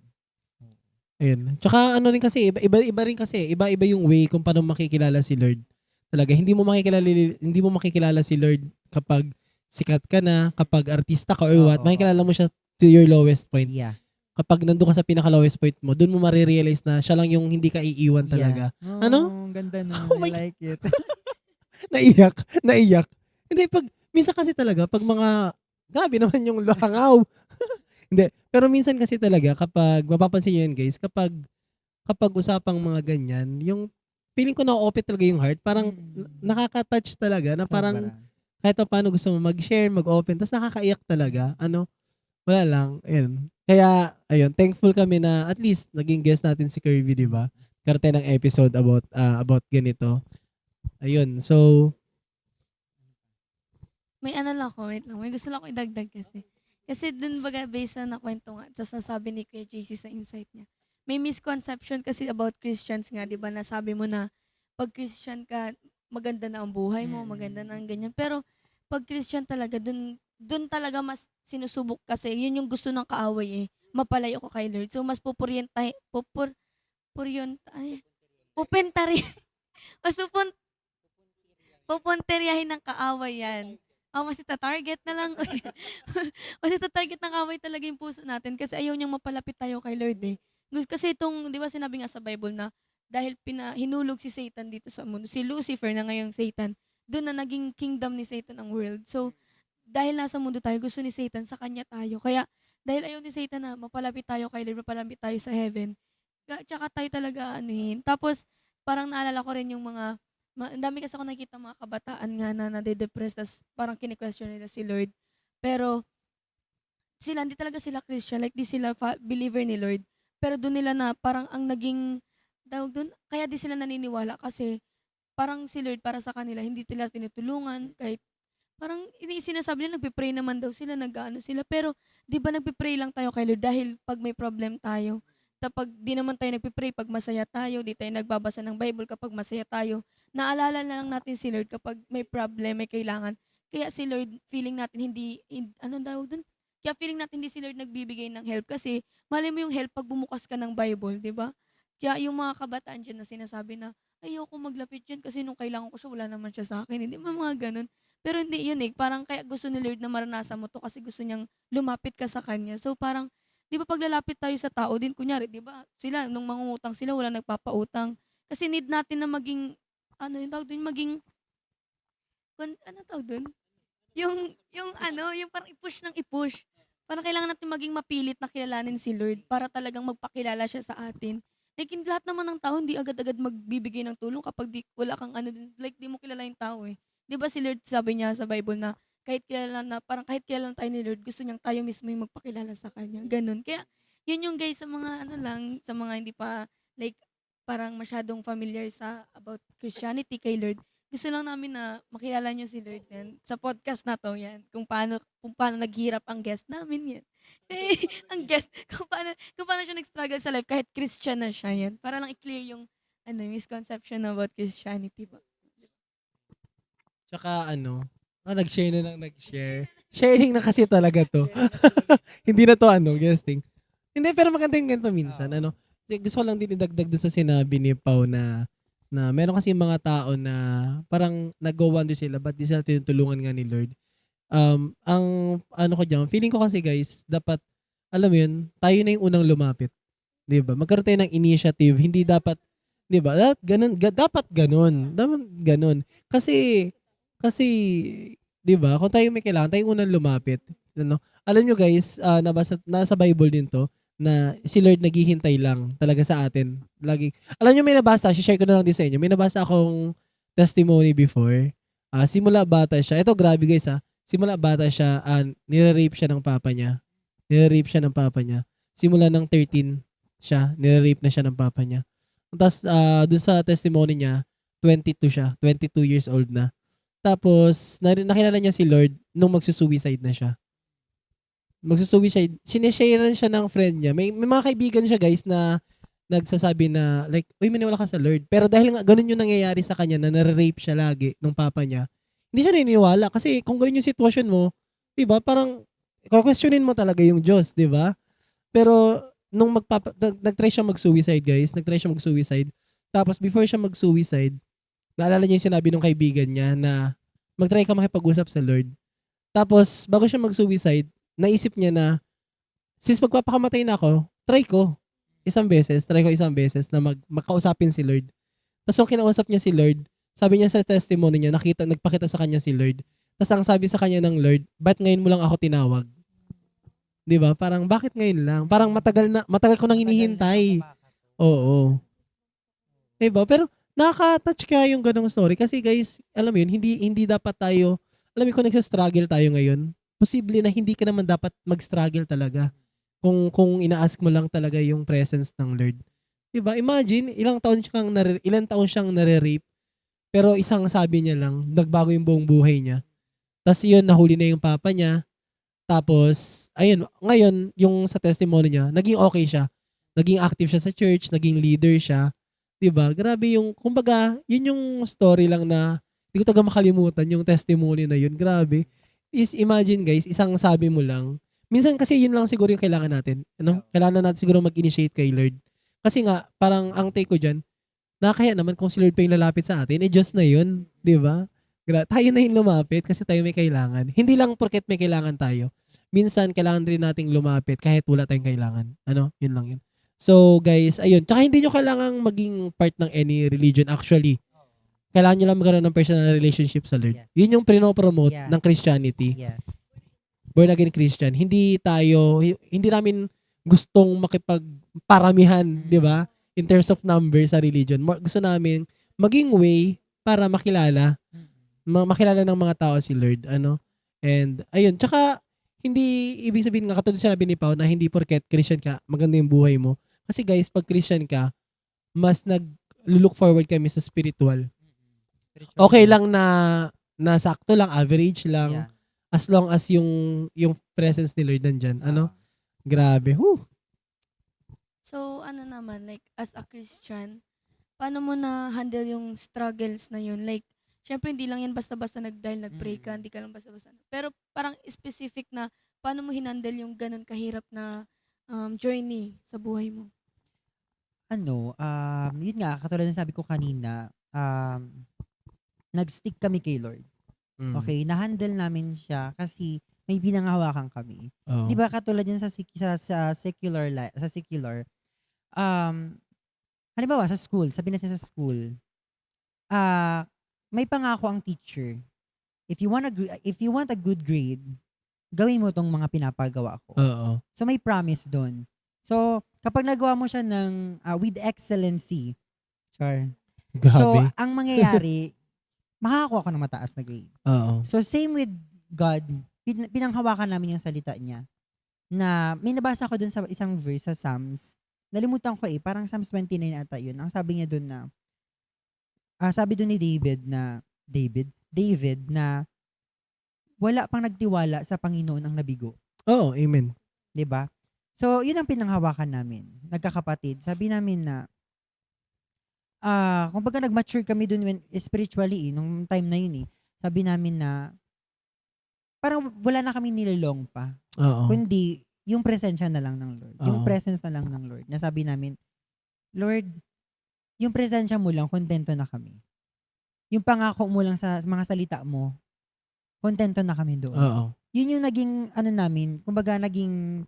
Ayun. Tsaka rin kasi, iba rin kasi, iba-iba yung way kung paano makikilala si Lord. Talaga, hindi mo makikilala si Lord kapag sikat ka na, kapag artista ka or what, Oo, makikilala oo. mo siya to your lowest point. Yeah. Kapag nandun ka sa pinaka-lowest point mo, dun mo marirealize na siya lang yung hindi ka iiwan talaga. Yeah. Ano? Oh, ganda na. Oh my I like it. Naiyak. Hindi, minsan kasi talaga, pag mga, grabe naman yung langaw. Hindi, pero minsan kasi talaga, kapag, mapapansin nyo yun guys, kapag usapang mga ganyan, yung feeling ko na-open talaga yung heart, parang nakaka-touch talaga, na parang Sobra. kahit pa paano gusto mo mag-share, mag-open, tapos nakakaiyak talaga. Wala lang, ayun. Kaya, ayun, thankful kami na at least naging guest natin si Kirby, di ba? Karte ng episode about ganito. Ayun, so, May ano lang ako, wait lang. May gusto lang ako idagdag kasi. Kasi dun baga based na nakwento nga, tapos nasabi ni Kuya JC sa insight niya. May misconception kasi about Christians nga, di ba? Nasabi mo na pag Christian ka, maganda na ang buhay mo, maganda na ang ganyan. Pero pag Christian talaga, dun talaga mas sinusubok kasi. Yun yung gusto ng kaaway eh. Mapalayo ko kay Lord. So mas pupentari. Mas pupunteryahin ng kaaway yan. Mas ita-target na lang. Mas ita-target ng kaaway talaga yung puso natin kasi ayaw niyang mapalapit tayo kay Lord eh. Kasi itong, di ba sinabi nga sa Bible na dahil hinulog si Satan dito sa mundo, si Lucifer na ngayong Satan, doon na naging kingdom ni Satan ang world. So, dahil nasa mundo tayo, gusto ni Satan, sa kanya tayo. Kaya, dahil ayaw ni Satan na mapalapit tayo kay Lord, mapalapit tayo sa heaven, tsaka tayo talaga anuhin. Tapos, parang naalala ko rin yung ang dami kasi ako nakikita mga kabataan nga na nade-depress, tas parang kini-question nila si Lord. Pero, hindi talaga sila Christian, like di sila believer ni Lord. Pero doon nila na parang ang naging, tawag doon, kaya di sila naniniwala kasi parang si Lord para sa kanila, hindi sila tinutulungan, kahit parang sinasabi nila, nagpe-pray naman daw sila, nag-ano sila. Pero, di ba nagpe-pray lang tayo kay Lord dahil pag may problem tayo. Kapag di naman tayo nagpe-pray pag masaya tayo, di tayo nagbabasa ng Bible kapag masaya tayo. Naalala na lang natin si Lord kapag may problem, may kailangan. Kaya si Lord, feeling natin anong tawag dun? Kaya feeling natin hindi si Lord nagbibigay ng help kasi mali mo yung help pag bumukas ka ng Bible, di ba? Kaya yung mga kabataan dyan na sinasabi na, ayoko maglapit dyan kasi nung kailangan ko siya, wala naman siya sa akin. Hindi ba mga ganun? Pero hindi yun eh. Parang kaya gusto ni Lord na maranasan mo to kasi gusto niyang lumapit ka sa Kanya. So parang, di ba paglalapit tayo sa tao din, kunyari, di ba, sila, nung mangungutang sila, wala nagpapautang. Kasi need natin na maging, yung tawag dun, ano tawag dun? Yung parang i-push ng i-push. Parang kailangan natin maging mapilit na kilalanin si Lord para talagang magpakilala siya sa atin. Like, lahat naman ng tao, hindi agad-agad magbibigay ng tulong kapag wala kang like, di mo kilala yung tao eh. Di ba si Lord sabi niya sa Bible na parang kahit kilala na tayo ni Lord, gusto niyang tayo mismo yung magpakilala sa Kanya. Ganun. Kaya, yun yung guys, sa mga sa mga hindi pa, like, parang masyadong familiar about Christianity kay Lord. Gusto lang namin na makilala niyo si Lord yan. Sa podcast na to, yan. Kung paano naghirap ang guest namin yan. Ang guest, kung paano siya nag-struggle sa life kahit Christian na siya yan. Para lang i-clear yung misconception about Christianity ba. tsaka nag-share na lang nag-share. Sharing na kasi talaga to. Hindi na to guesting. Hindi, pero maganda yung ganito minsan. Gusto ko lang din idagdag doon sa sinabi ni Pau na meron kasi mga tao na parang nag-go-wonder sila, ba't di sila tinutulungan nga ni Lord. Ang ko dyan, feeling ko kasi guys, dapat, alam mo yun, tayo na yung unang lumapit. Di ba? Magkaroon tayo ng initiative. Hindi dapat, di ba? Dapat ganun. Kasi, di ba? Kung tayo may kailangan, tayo yung unang lumapit. Alam nyo guys, nasa Bible din to, na si Lord naghihintay lang talaga sa atin. Alam nyo, may nabasa, share ko na lang din sa inyo. May nabasa akong testimony before. Simula bata siya. Ito, grabe guys simula bata siya, nire-rape siya ng papa niya. Simula ng 13 siya, nire-rape na siya ng papa niya. Tapos, dun sa testimony niya, 22 siya. 22 years old na. Tapos, nakilala niya si Lord nung magsusuicide na siya. Magsusuicide. Sinesharean siya ng friend niya. May mga kaibigan siya, guys, na nagsasabi na, like, uy, maniwala ka sa Lord. Pero dahil nga ganun yung nangyayari sa kanya, na nare-rape siya lagi nung papa niya, hindi siya naniniwala. Kasi kung ganun yung sitwasyon mo, di ba, parang, questionin mo talaga yung Diyos, di ba? Pero, nung nag-try siya mag-suicide, guys, nag-try siya mag-suicide. Tapos, before siya mag-suicide, naalala niya yung sinabi ng kaibigan niya na mag-try ka makipag-usap sa Lord. Tapos, bago siya mag-suicide, naisip niya na, since magpapakamatay na ako, try ko isang beses na magkausapin si Lord. Tapos nung kinausap niya si Lord, sabi niya sa testimony niya, nagpakita sa kanya si Lord. Tapos ang sabi sa kanya ng Lord, ba't ngayon mo lang ako tinawag? 'Di ba? Parang bakit ngayon lang? Parang matagal ko nang hinihintay. Oo. 'Di ba? Pero nakaka-touch kaya yung ganung story kasi guys, alam mo yun, hindi dapat tayo, alam mo kung nagsa-struggle tayo ngayon, posible na hindi ka naman dapat mag-struggle talaga. Kung ina-ask mo lang talaga yung presence ng Lord. 'Di ba? Imagine ilang taon siyang nare-rape, pero isang sabi niya lang, nagbago yung buong buhay niya. Tapos yun, nahuli na yung papa niya. Tapos, ayun, ngayon, yung sa testimony niya, naging okay siya. Naging active siya sa church, naging leader siya. 'Di ba? Grabe yung, kumbaga, yun yung story lang na, hindi ko talaga makalimutan yung testimony na yun. Grabe. Imagine guys, isang sabi mo lang, minsan kasi yun lang siguro yung kailangan natin. Ano? Kailangan natin siguro mag-initiate kay Lord. Kasi nga, parang ang take ko dyan, nakakaya naman kung si Lord pa yung lalapit sa atin, Diyos na yun. Di ba? Tayo na yung lumapit kasi tayo may kailangan. Hindi lang porket may kailangan tayo. Minsan, kailangan rin nating lumapit kahit wala tayong kailangan. Ano? Yun lang yun. So, guys, ayun. Tsaka hindi nyo kailangang maging part ng any religion. Actually, kailangan nyo lang magkaroon ng personal relationship sa Lord. Yes. Yun yung prinopromote Yeah. ng Christianity. Yes. Born again Christian. Hindi namin gustong makipagparamihan, di ba? In terms of numbers sa religion. Gusto namin maging way para makilala ng mga tao si Lord. Ano? And, ayun. Tsaka, hindi ibig sabihin nga, katulad sinabi ni Pao, na hindi porket Christian ka, maganda yung buhay mo. Kasi guys, pag Christian ka, mas nag-look forward kami sa spiritual. Okay lang na sakto lang, average lang. Yeah. As long as yung presence ni Lord nandyan. Ano? Grabe. Whew. So, ano naman, like, as a Christian, paano mo na-handle yung struggles na yun? Like, syempre, hindi lang yan basta-basta dahil nag-pray ka, hindi ka lang basta-basta. Pero parang specific na, paano mo hinandle yung ganun kahirap na journey sa buhay mo? Yun nga, katulad ng sabi ko kanina, nag-stick kami kay Lord. Okay, na-handle namin siya kasi may pinanghawakan kami. Oo. 'Di ba katulad yan sa secular halimbawa sa school, sabi natin sa school, may pangako ang teacher. If you want a good grade, gawin mo tong mga pinapagawa ko. Oo. So may promise doon. So kapag nagawa mo siya ng with excellency, so Grabe. ang mangyayari, makakakuha ka ng mataas na grade. Oo. So same with God, pinanghawakan namin yung salita niya. Na may nabasa ko dun sa isang verse sa Psalms. Nalimutan ko parang Psalms 29 ata yun. Ang sabi niya dun na, sabi dun ni David na wala pang nagtiwala sa Panginoon ang nabigo. Oo, amen. 'Di ba? So, yun ang pinanghawakan namin. Nagkakapatid. Sabi namin na, kumbaga nag-mature kami dun spiritually nung time na yun Sabi namin na, parang wala na kami nilolong pa. Oo. Kundi, yung presensya na lang ng Lord. Yung Oo. presence na lang ng Lord. Nasabi namin, Lord, yung presensya mo lang, kontento na kami. Yung pangako mo lang sa mga salita mo, kontento na kami doon. Oo. Yun yung naging, namin, kumbaga naging,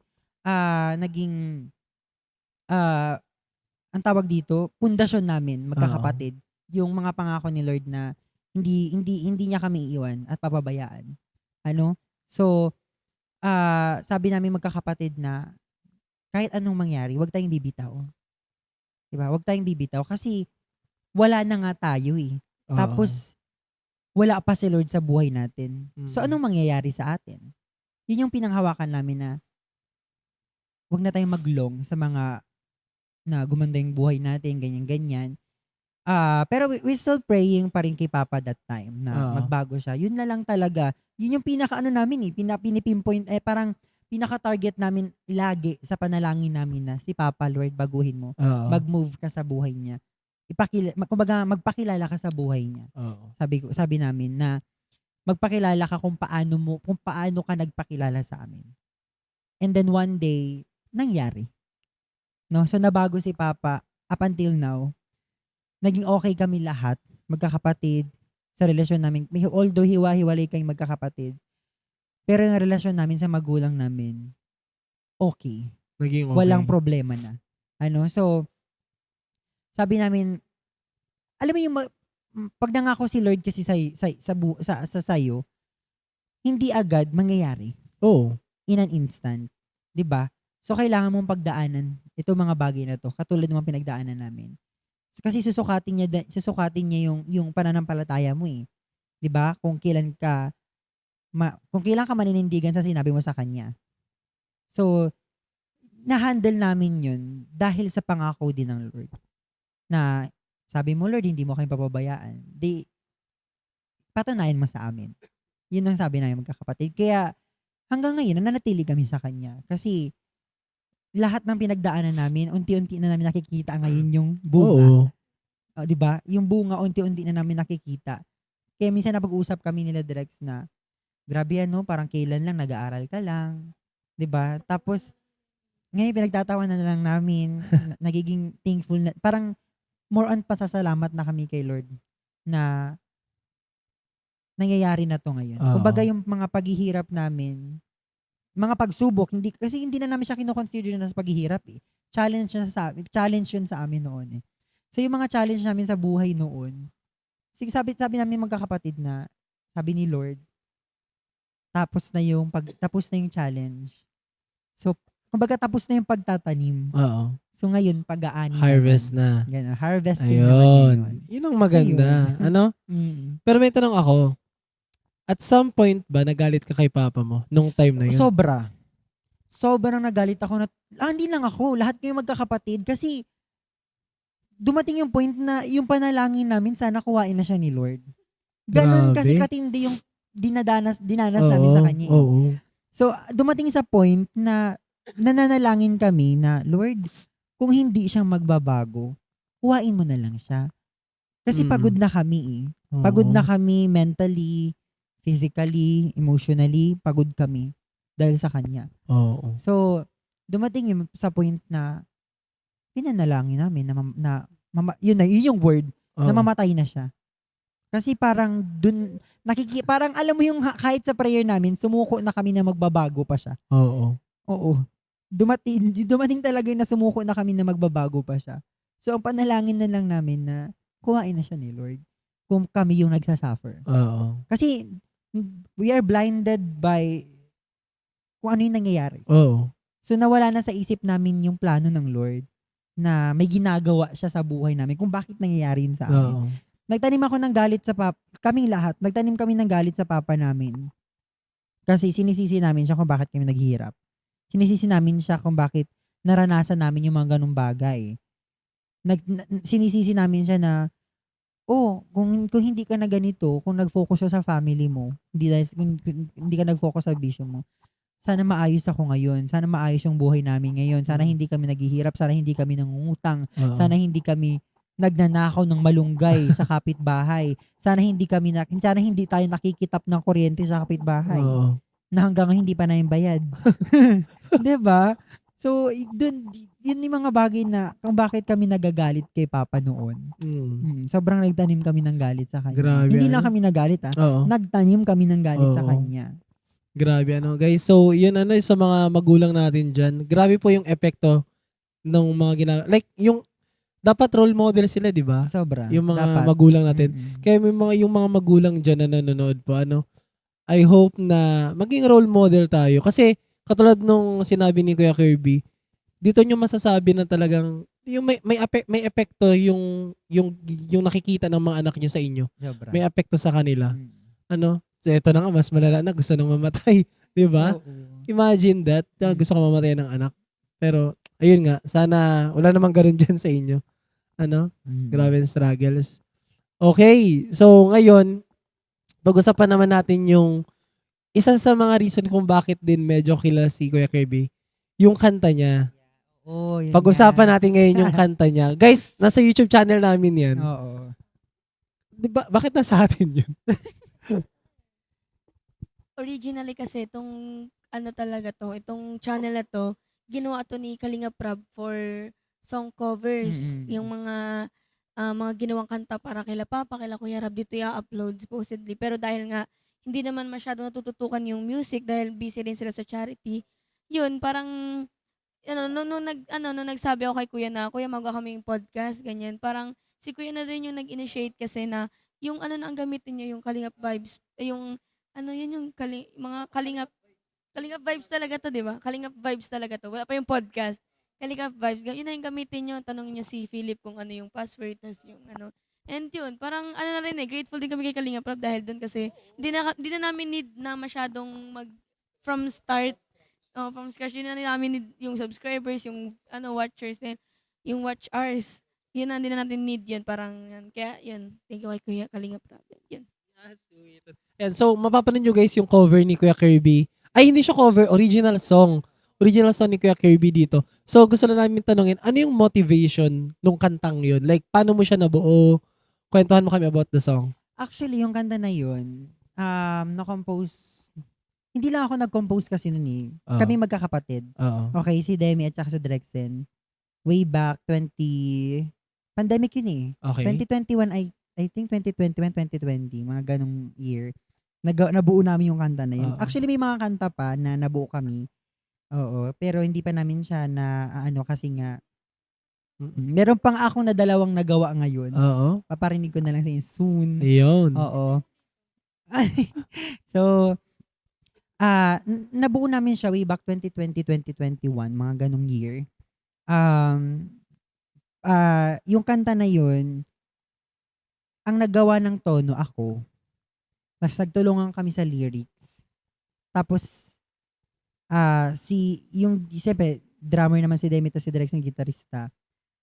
ang tawag dito, pundasyon namin, magkakapatid. Yung mga pangako ni Lord na hindi niya kami iiwan at papabayaan. So, sabi namin magkakapatid na kahit anong mangyari, huwag tayong bibitaw. Diba? Huwag tayong bibitaw kasi wala na nga tayo Oo. Tapos, wala pa si Lord sa buhay natin. So, Mm. anong mangyayari sa atin? Yun yung pinanghawakan namin na huwag na tayong maglong sa mga na gumanda yung buhay natin, ganyan-ganyan. Pero we still praying pa rin kay Papa that time na Oo. magbago siya. Yun na lang talaga. Yun yung pinaka-ano namin pinipinpoint, parang pinaka-target namin lagi sa panalangin namin na si Papa, Lord, baguhin mo. Oo. Mag-move ka sa buhay niya. Kumbaga, magpakilala ka sa buhay niya. Oo. Sabi namin na magpakilala ka kung paano ka nagpakilala sa amin. And then one day, nangyari. No? So nabago si Papa up until now. Naging okay kami lahat, magkakapatid, sa relasyon namin. Although hiwa-hiwalay kayong magkakapatid, pero yung relasyon namin sa magulang namin, okay. Naging okay. Walang problema na. So, sabi namin, alam mo yung, pag nangako si Lord kasi sa sayo, hindi agad mangyayari. Oo. In an instant. 'Di ba? So, kailangan mong pagdaanan ito mga bagay na to, katulad ng mga pinagdaanan namin. Kasi susukatin niya yung pananampalataya mo eh. 'Di ba? Kung kailan ka maninindigan sa sinabi mo sa kanya. So, na-handle namin 'yun dahil sa pangako din ng Lord. Na sabi mo, Lord, hindi mo kami papabayaan. Patunayan mo sa amin. 'Yun ang sabi namin magkakapatid. Kaya hanggang ngayon nananatili kami sa kanya kasi lahat ng pinagdaanan namin, unti-unti na namin nakikita ngayon yung bunga. Oo. 'Di ba? Yung bunga unti-unti na namin nakikita. Kaya minsan napag-usap kami nila Drex na grabe parang kailan lang nag-aaral ka lang, 'di ba? Tapos ngayon pinagtatawanan na lang namin, nagiging thankful na, parang more on pasasalamat na kami kay Lord na nangyayari na to ngayon. Kumbaga yung mga paghihirap namin, mga pagsubok, hindi na namin siya kino-consider na sa paghihirap eh. Challenge yun sa amin noon eh. So yung mga challenge namin sa buhay noon, sabi namin magkakapatid na, sabi ni Lord, tapos na yung challenge. So, kumbaga tapos na yung pagtatanim. Oo. So ngayon, pag-aani Harvest naman. na. Ganun, harvesting Ayun. naman ngayon. Yun ang maganda. So, Ano? Pero may tanong ako. At some point ba, nagalit ka kay Papa mo nung time na yun? Sobra. Sobrang nagalit ako na, hindi lang ako, lahat kayo magkakapatid kasi dumating yung point na yung panalangin namin, sana kuhain na siya ni Lord. Ganon Grabe. kasi katindi yung dinanas namin sa kanya. Oo. So, dumating sa point na nananalangin kami na, Lord, kung hindi siya magbabago, kuhain mo na lang siya. Kasi pagod na kami eh. Pagod na kami mentally, physically, emotionally, pagod kami dahil sa kanya. Oo. So, dumating yung sa point na pinanalangin namin yun yung word, na mamatay na siya. Kasi parang parang alam mo yung kahit sa prayer namin, sumuko na kami na magbabago pa siya. Oo. Dumating talaga yung na sumuko na kami na magbabago pa siya. So, ang panalangin na lang namin na kuhain na siya ni Lord kung kami yung nagsasuffer. Oo. Kasi we are blinded by kung ano yung nangyayari. Oo. So, nawala na sa isip namin yung plano ng Lord na may ginagawa siya sa buhay namin kung bakit nangyayari yun sa amin. Oo. Nagtanim ako ng galit sa papa. Kaming lahat, nagtanim kami ng galit sa papa namin. Kasi sinisisi namin siya kung bakit kami naghihirap. Sinisisi namin siya kung bakit naranasan namin yung mga ganung bagay. Sinisisi namin siya na, kung hindi ka na ganito, kung nag-focus ka sa family mo, kung hindi ka nag-focus sa vision mo, sana maayos ako ngayon. Sana maayos yung buhay namin ngayon. Sana hindi kami naghihirap. Sana hindi kami nangungutang. Sana hindi kami nagnanakaw ng malunggay sa kapitbahay. Sana hindi tayo nakikitap ng kuryente sa kapitbahay. Na hanggang hindi pa na yung bayad. 'Di ba? So, yun yung mga bagay na kung bakit kami nagagalit kay Papa noon. Sobrang nagtanim kami ng galit sa kanya. Grabe, Hindi lang kami nagalit nagtanim kami ng galit sa kanya. Grabe guys. So, yun sa mga magulang natin dyan. Grabe po yung epekto ng mga like yung dapat role model sila, di ba? Sobra. Yung mga dapat. magulang natin. Kaya yung mga magulang dyan na nanonood po, I hope na maging role model tayo. Kasi katulad nung sinabi ni Kuya Kirby, dito nyo masasabi na talagang yung may epekto yung nakikita ng mga anak nyo sa inyo. Sobra. May epekto sa kanila. Ito na nga, mas malala na, gusto nang mamatay. Di ba? Imagine that. Gusto ko mamatay ng anak. Pero, ayun nga, sana wala namang ganun dyan sa inyo. Ano? Mm. Grabe yung struggles. Okay. So, ngayon, pag-usapan naman natin yung isa sa mga reason kung bakit din medyo kilala si Kuya Kirby, yung kanta niya. Oo, yun Pag-usapan nga. natin ngayon yung kanta niya. Guys, nasa YouTube channel namin yan. Oo. Di ba, bakit nasa atin yun? Originally kasi itong ano talaga to, itong channel na to, ginawa to ni Kalinga Prab for song covers. Mm-mm. Yung mga ginawang kanta para kila Papa, kila Kuya Rab, dito i-upload supposedly. Pero dahil nga hindi naman masyado natututukan yung music dahil busy rin sila sa charity, yun, parang ano, nung nagsabi ako kay Kuya na, Kuya, magawa kaming podcast, ganyan. Parang si Kuya na rin yung nag-initiate kasi na yung ano na ang gamitin niyo, yung Kalingap vibes, yung ano yun yung mga Kalingap vibes talaga to, di ba? Kalingap vibes talaga to. Wala pa yung podcast. Kalingap vibes. Yun na yung gamitin nyo. Tanongin nyo si Philip kung ano yung password, tas yung ano. And yun, parang ano na rin grateful din kami kay Kalingap Prab dahil doon kasi hindi na namin need na masyadong from start, from scratch. Hindi na namin need yung subscribers, yung watchers, then yung watch hours. Yun na, hindi na natin need yun. Parang yan. Kaya yun, thank you kay Kuya Kalingap Prab. Yun. Yan. So, mapapanood nyo guys yung cover ni Kuya Kirby. Ay, hindi siya cover. Original song. Original song ni Kuya Kirby dito. So, gusto na namin tanongin, ano yung motivation nung kantang yun? Like, paano mo siya nabuo? Kwentuhan mo kami about the song. Actually, yung kanta na yun, na-compose, hindi lang ako nag-compose kasi nun eh. Oo. Kami magkakapatid. Oo. Okay, si Demi at saka si Drexen. Way back pandemic yun eh. Okay. 2021, I think 2021, 2020, mga ganong year. Nabuo namin yung kanta na yun. Oo. Actually, may mga kanta pa na nabuo kami. Oo, pero hindi pa namin siya na kasi nga meron pang akong na dalawang nagawa ngayon. Oo. Paparinig ko na lang sa inyo soon. Ayun. Oo. So, nabuo namin siya way back 2020, 2021, mga ganong year. Yung kanta na yun, ang naggawa ng tono ako. Tapos nagtulungan kami sa lyrics. Tapos, siyempre, drummer naman si Demi to si Drex ng gitarista.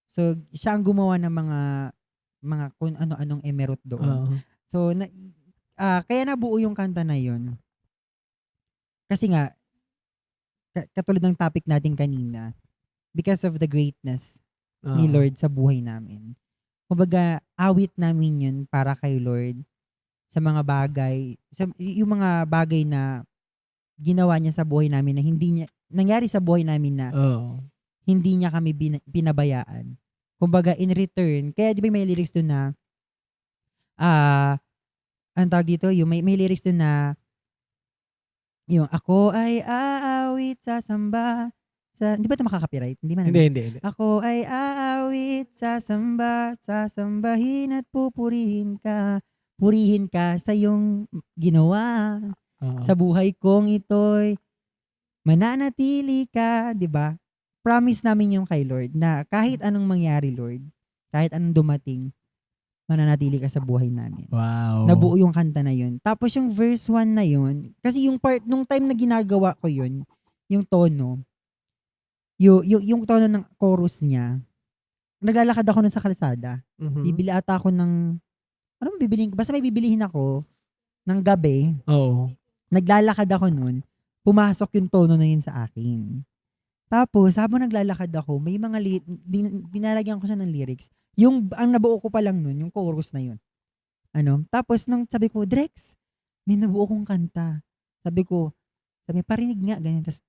So, siya ang gumawa ng mga kung ano-anong emerald doon. Oo. So, kaya nabuo yung kanta na yun. Kasi nga, katulad ng topic natin kanina, because of the greatness ni Lord sa buhay namin. Kumbaga, awit namin yun para kay Lord sa mga bagay, yung mga bagay na ginawa niya sa buhay namin na nangyari sa buhay namin na hindi niya kami pinabayaan. Kumbaga, in return, kaya di ba may lyrics doon na, ang tawag dito, yung may lyrics doon na, yung ako ay aawit sa samba, hindi ba ito makaka-copyright? Hindi. Ako ay aawit sa samba, sasambahin at pupurihin ka. Purihin ka sa iyong ginawa. Sa buhay kong ito'y mananatili ka, 'di ba? Promise namin yung kay Lord na kahit anong mangyari, Lord, kahit anong dumating, mananatili ka sa buhay namin. Wow. Nabuo yung kanta na yun. Tapos yung verse 1 na yun, kasi yung part, nung time na ginagawa ko yun, yung tono, yung tono ng chorus niya, naglalakad ako nun sa kalsada. Bibili ata ako ng, ano bibilihin ko? Basta may bibilihin ako ng gabi. Oo. Naglalakad ako nun, pumasok yung tono na yun sa akin. Tapos, habang naglalakad ako, may mga binalagyan ko siya ng lyrics. Ang nabuo ko pa lang nun, yung chorus na yun. Tapos, nang sabi ko, Drex, may nabuo kong kanta. Sabi, parinig nga, ganyan. Tapos,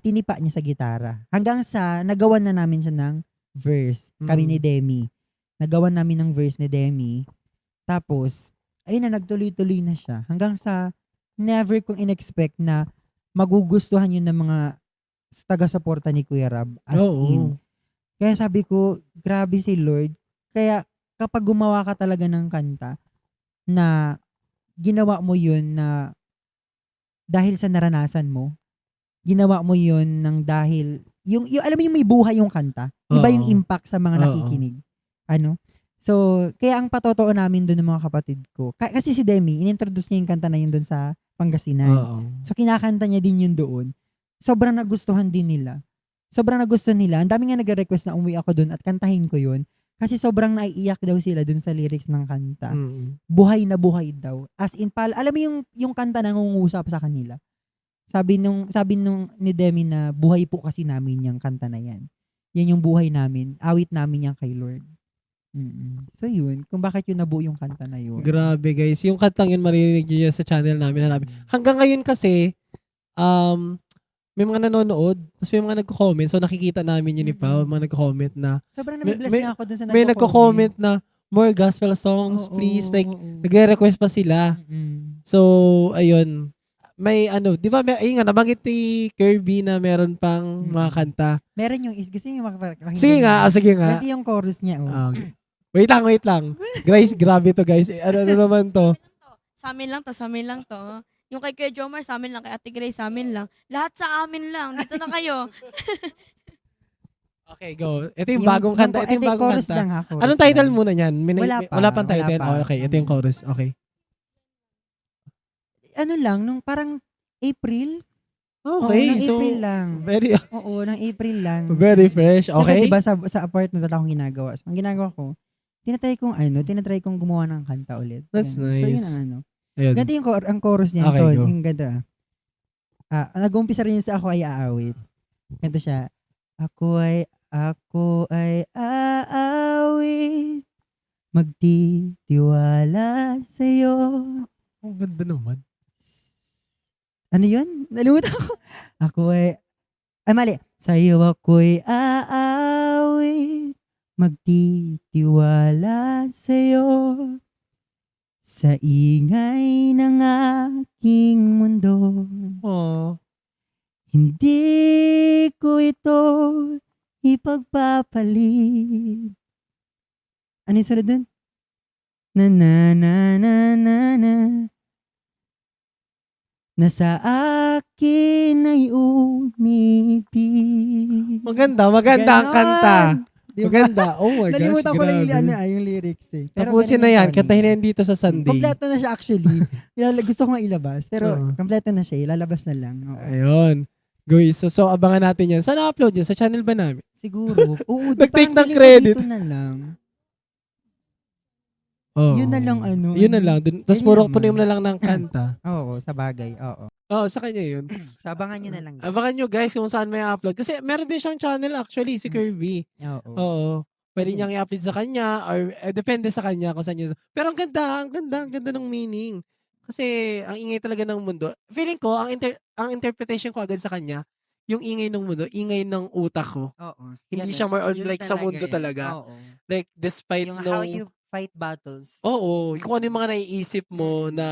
tinipa niya sa gitara. Hanggang sa, nagawan na namin siya ng verse. Kami ni Demi. Nagawan namin ng verse ni Demi. Tapos, ayun na, nagtuloy-tuloy na siya. Hanggang sa, never kong in-expect na magugustuhan yun ng mga taga-suporta ni Kuya Rab. As in. Kaya sabi ko, grabe si Lord. Kaya, kapag gumawa ka talaga ng kanta, na ginawa mo yun na dahil sa naranasan mo, ginawa mo yun ng dahil, alam mo yung may buhay yung kanta. Iba yung impact sa mga nakikinig. So, kaya ang patotoo namin doon ng mga kapatid ko, kasi si Demi, inintroduce niya yung kanta na yun doon sa Pangasinan. So, kinakanta niya din yun doon. Sobrang nagustuhan din nila. Ang dami nga nagre-request na umuwi ako doon at kantahin ko yun. Kasi sobrang naiiyak daw sila dun sa lyrics ng kanta. Mm. Buhay na buhay daw. As in, alam mo yung kanta na nangungusap sa kanila. Sabi nung ni Demi na buhay po kasi namin yung kanta na yan. Yan yung buhay namin. Awit namin yan kay Lord. So yun, kung bakit yun nabuo yung kanta na yun. Grabe guys, yung kantang yun maririnig nyo yan sa channel namin. Hanggang ngayon kasi, may mga nanonood, tapos may mga nagko-comment, so nakikita namin yun ni Pao, mga nagko-comment na, Sobrang nabibless nga ako dun sa may nagko-comment na, more gospel songs, please, like, nagre-request pa sila. So, ayun, may di ba, ayun nga, nabanggit ni Kirby na meron pang mga kanta. Meron yung, gusto yung makapakinggan. Sige nga. Ganti yung chorus niya. Wait lang. Guys, grabe to guys. Ano naman to? Sa amin lang to. Yung kay Kuya Jomar, sa amin lang. Kay Ate Grace, sa amin lang. Lahat sa amin lang. Dito na kayo. Okay, go. Ito yung bagong kanta. Ito yung bagong chorus kanta. lang ha. Anong title muna niyan? Wala pang title. Wala pa. Okay, ito yung chorus. Okay. Ano lang, nung parang April. Okay, ng so April lang. Ng April lang. Very fresh. Okay. Saka diba sa apartment wala akong ginagawa. So, ang ginagawa ko, tinatry kong gumawa ng kanta ulit. That's Ganun. nice. So, yun ang Ayun. Ganito yung ang chorus niya. Okay, Ito, go. yung ganda. Nag-umpisa rin sa Ako Ay Aawit. Ganito siya. Ako ay aawit, magtitiwala sa'yo. Ang ganda naman. Ano yun? Nalimutan ko. Mali. Sa'yo ako'y aawit, magtitiwala sa'yo. Sa ingay ng aking mundo. Oh. Hindi ko ito ipagpapalit. Ano yung sunod dun? Na na na na na na. Na sa akin ay umibig. Maganda ang kanta. Diba? Maganda. Oh my gosh, Nalimutan ko lang grabe. yung lyrics eh. Pero Tapusin ganun na yan. yung Kantahin na tone. yan dito sa Sunday. Kompleto na siya actually. Gusto ko nga ilabas. Pero So, kompleto na siya. Ilalabas na lang. Oo. ayun. Guys, so abangan natin yan. Saan na-upload yan? Sa channel ba namin? Siguro. Oo, Nag-take parang ng feeling ko credit. Dito na lang. Oh. Yun na lang Yun na lang. Tapos Yun puro naman. puno mo na lang ng kanta. Oo, sa bagay. Oo. Oo, sa kanya yun. So, abangan nyo na lang. guys. Abangan nyo guys kung saan may upload. Kasi meron din siyang channel actually, si Kirby. Oo. Oo. Pwede niyang i-upload sa kanya or depende sa kanya kung saan niya. Pero ang ganda ng meaning. Kasi ang ingay talaga ng mundo. Feeling ko, ang interpretation ko agad sa kanya, yung ingay ng mundo, ingay ng utak ko. Oo. Hindi siya more on like sa mundo talaga. Oo. Like despite Yung no... how you fight battles. Oo, kung ano yung mga naiisip mo na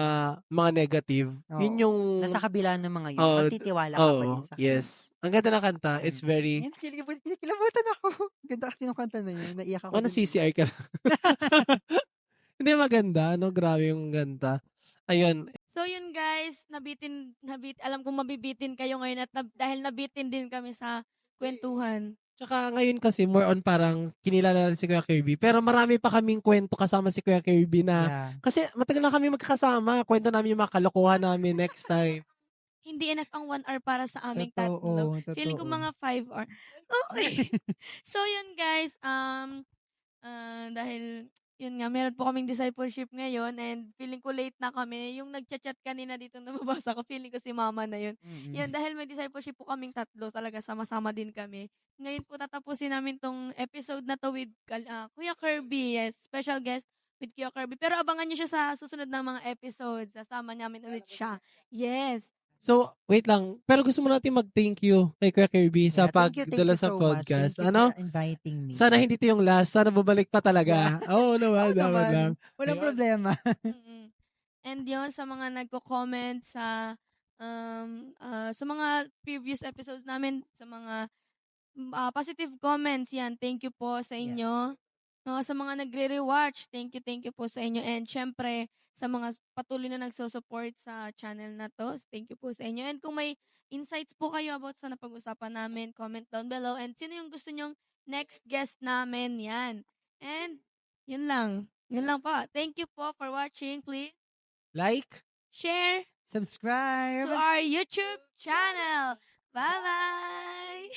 mga negative, yun yung... Nasa kabila ng mga yun. Oo, Magtitiwala ka pa din sa kanya. yes. Ang ganda ng kanta. It's very... Kinikilabutan ako. Ganda kasi ng kanta na yun. Naiyak ako. Ano, CCR ka lang. Hindi maganda, no? Grabe yung ganda. Ayun. So yun guys, alam kong mabibitin kayo ngayon at dahil nabitin din kami sa kwentuhan. Tsaka ngayon kasi more on parang kinilala natin si Kuya Kirby. Pero marami pa kaming kwento kasama si Kuya Kirby na... Yeah. Kasi matagal na kami magkakasama. Kwento namin yung mga kalokohan namin next time. Hindi enough ang 1 hour para sa aming Totoo, tatlo. Feeling ko mga 5 hour. Okay. So yun guys, dahil yun nga, meron po kaming discipleship ngayon and feeling ko late na kami. Yung nagchat-chat kanina dito nababasa ko, feeling ko si mama na yun. Yan, dahil may discipleship po kaming tatlo, talaga sama-sama din kami. Ngayon po tatapusin namin tong episode na to with Kuya Kirby, yes, special guest with Kuya Kirby. Pero abangan nyo siya sa susunod na mga episodes. Sasama namin ulit siya. Yes. So, wait lang. Pero gusto mo natin mag-thank you kay Kuya Kirby sa Thank you pagdala sa so podcast. Much. Thank you for inviting me. Sana hindi ito yung last. Sana bumalik pa talaga. Oo naman, dapat lang. Walang Ayun. problema. And yun, sa mga nagko-comment sa mga previous episodes namin, sa mga positive comments, yan, thank you po sa inyo. Sa mga nagre-rewatch, thank you po sa inyo. And syempre, sa mga patuloy na nagso-support sa channel na to, thank you po sa inyo. And kung may insights po kayo about sa napag-usapan namin, comment down below. And sino yung gusto nyong next guest namin, yan. And yun lang. Yun lang po. Thank you po for watching. Please Like? share Subscribe. to our YouTube channel. Bye-bye!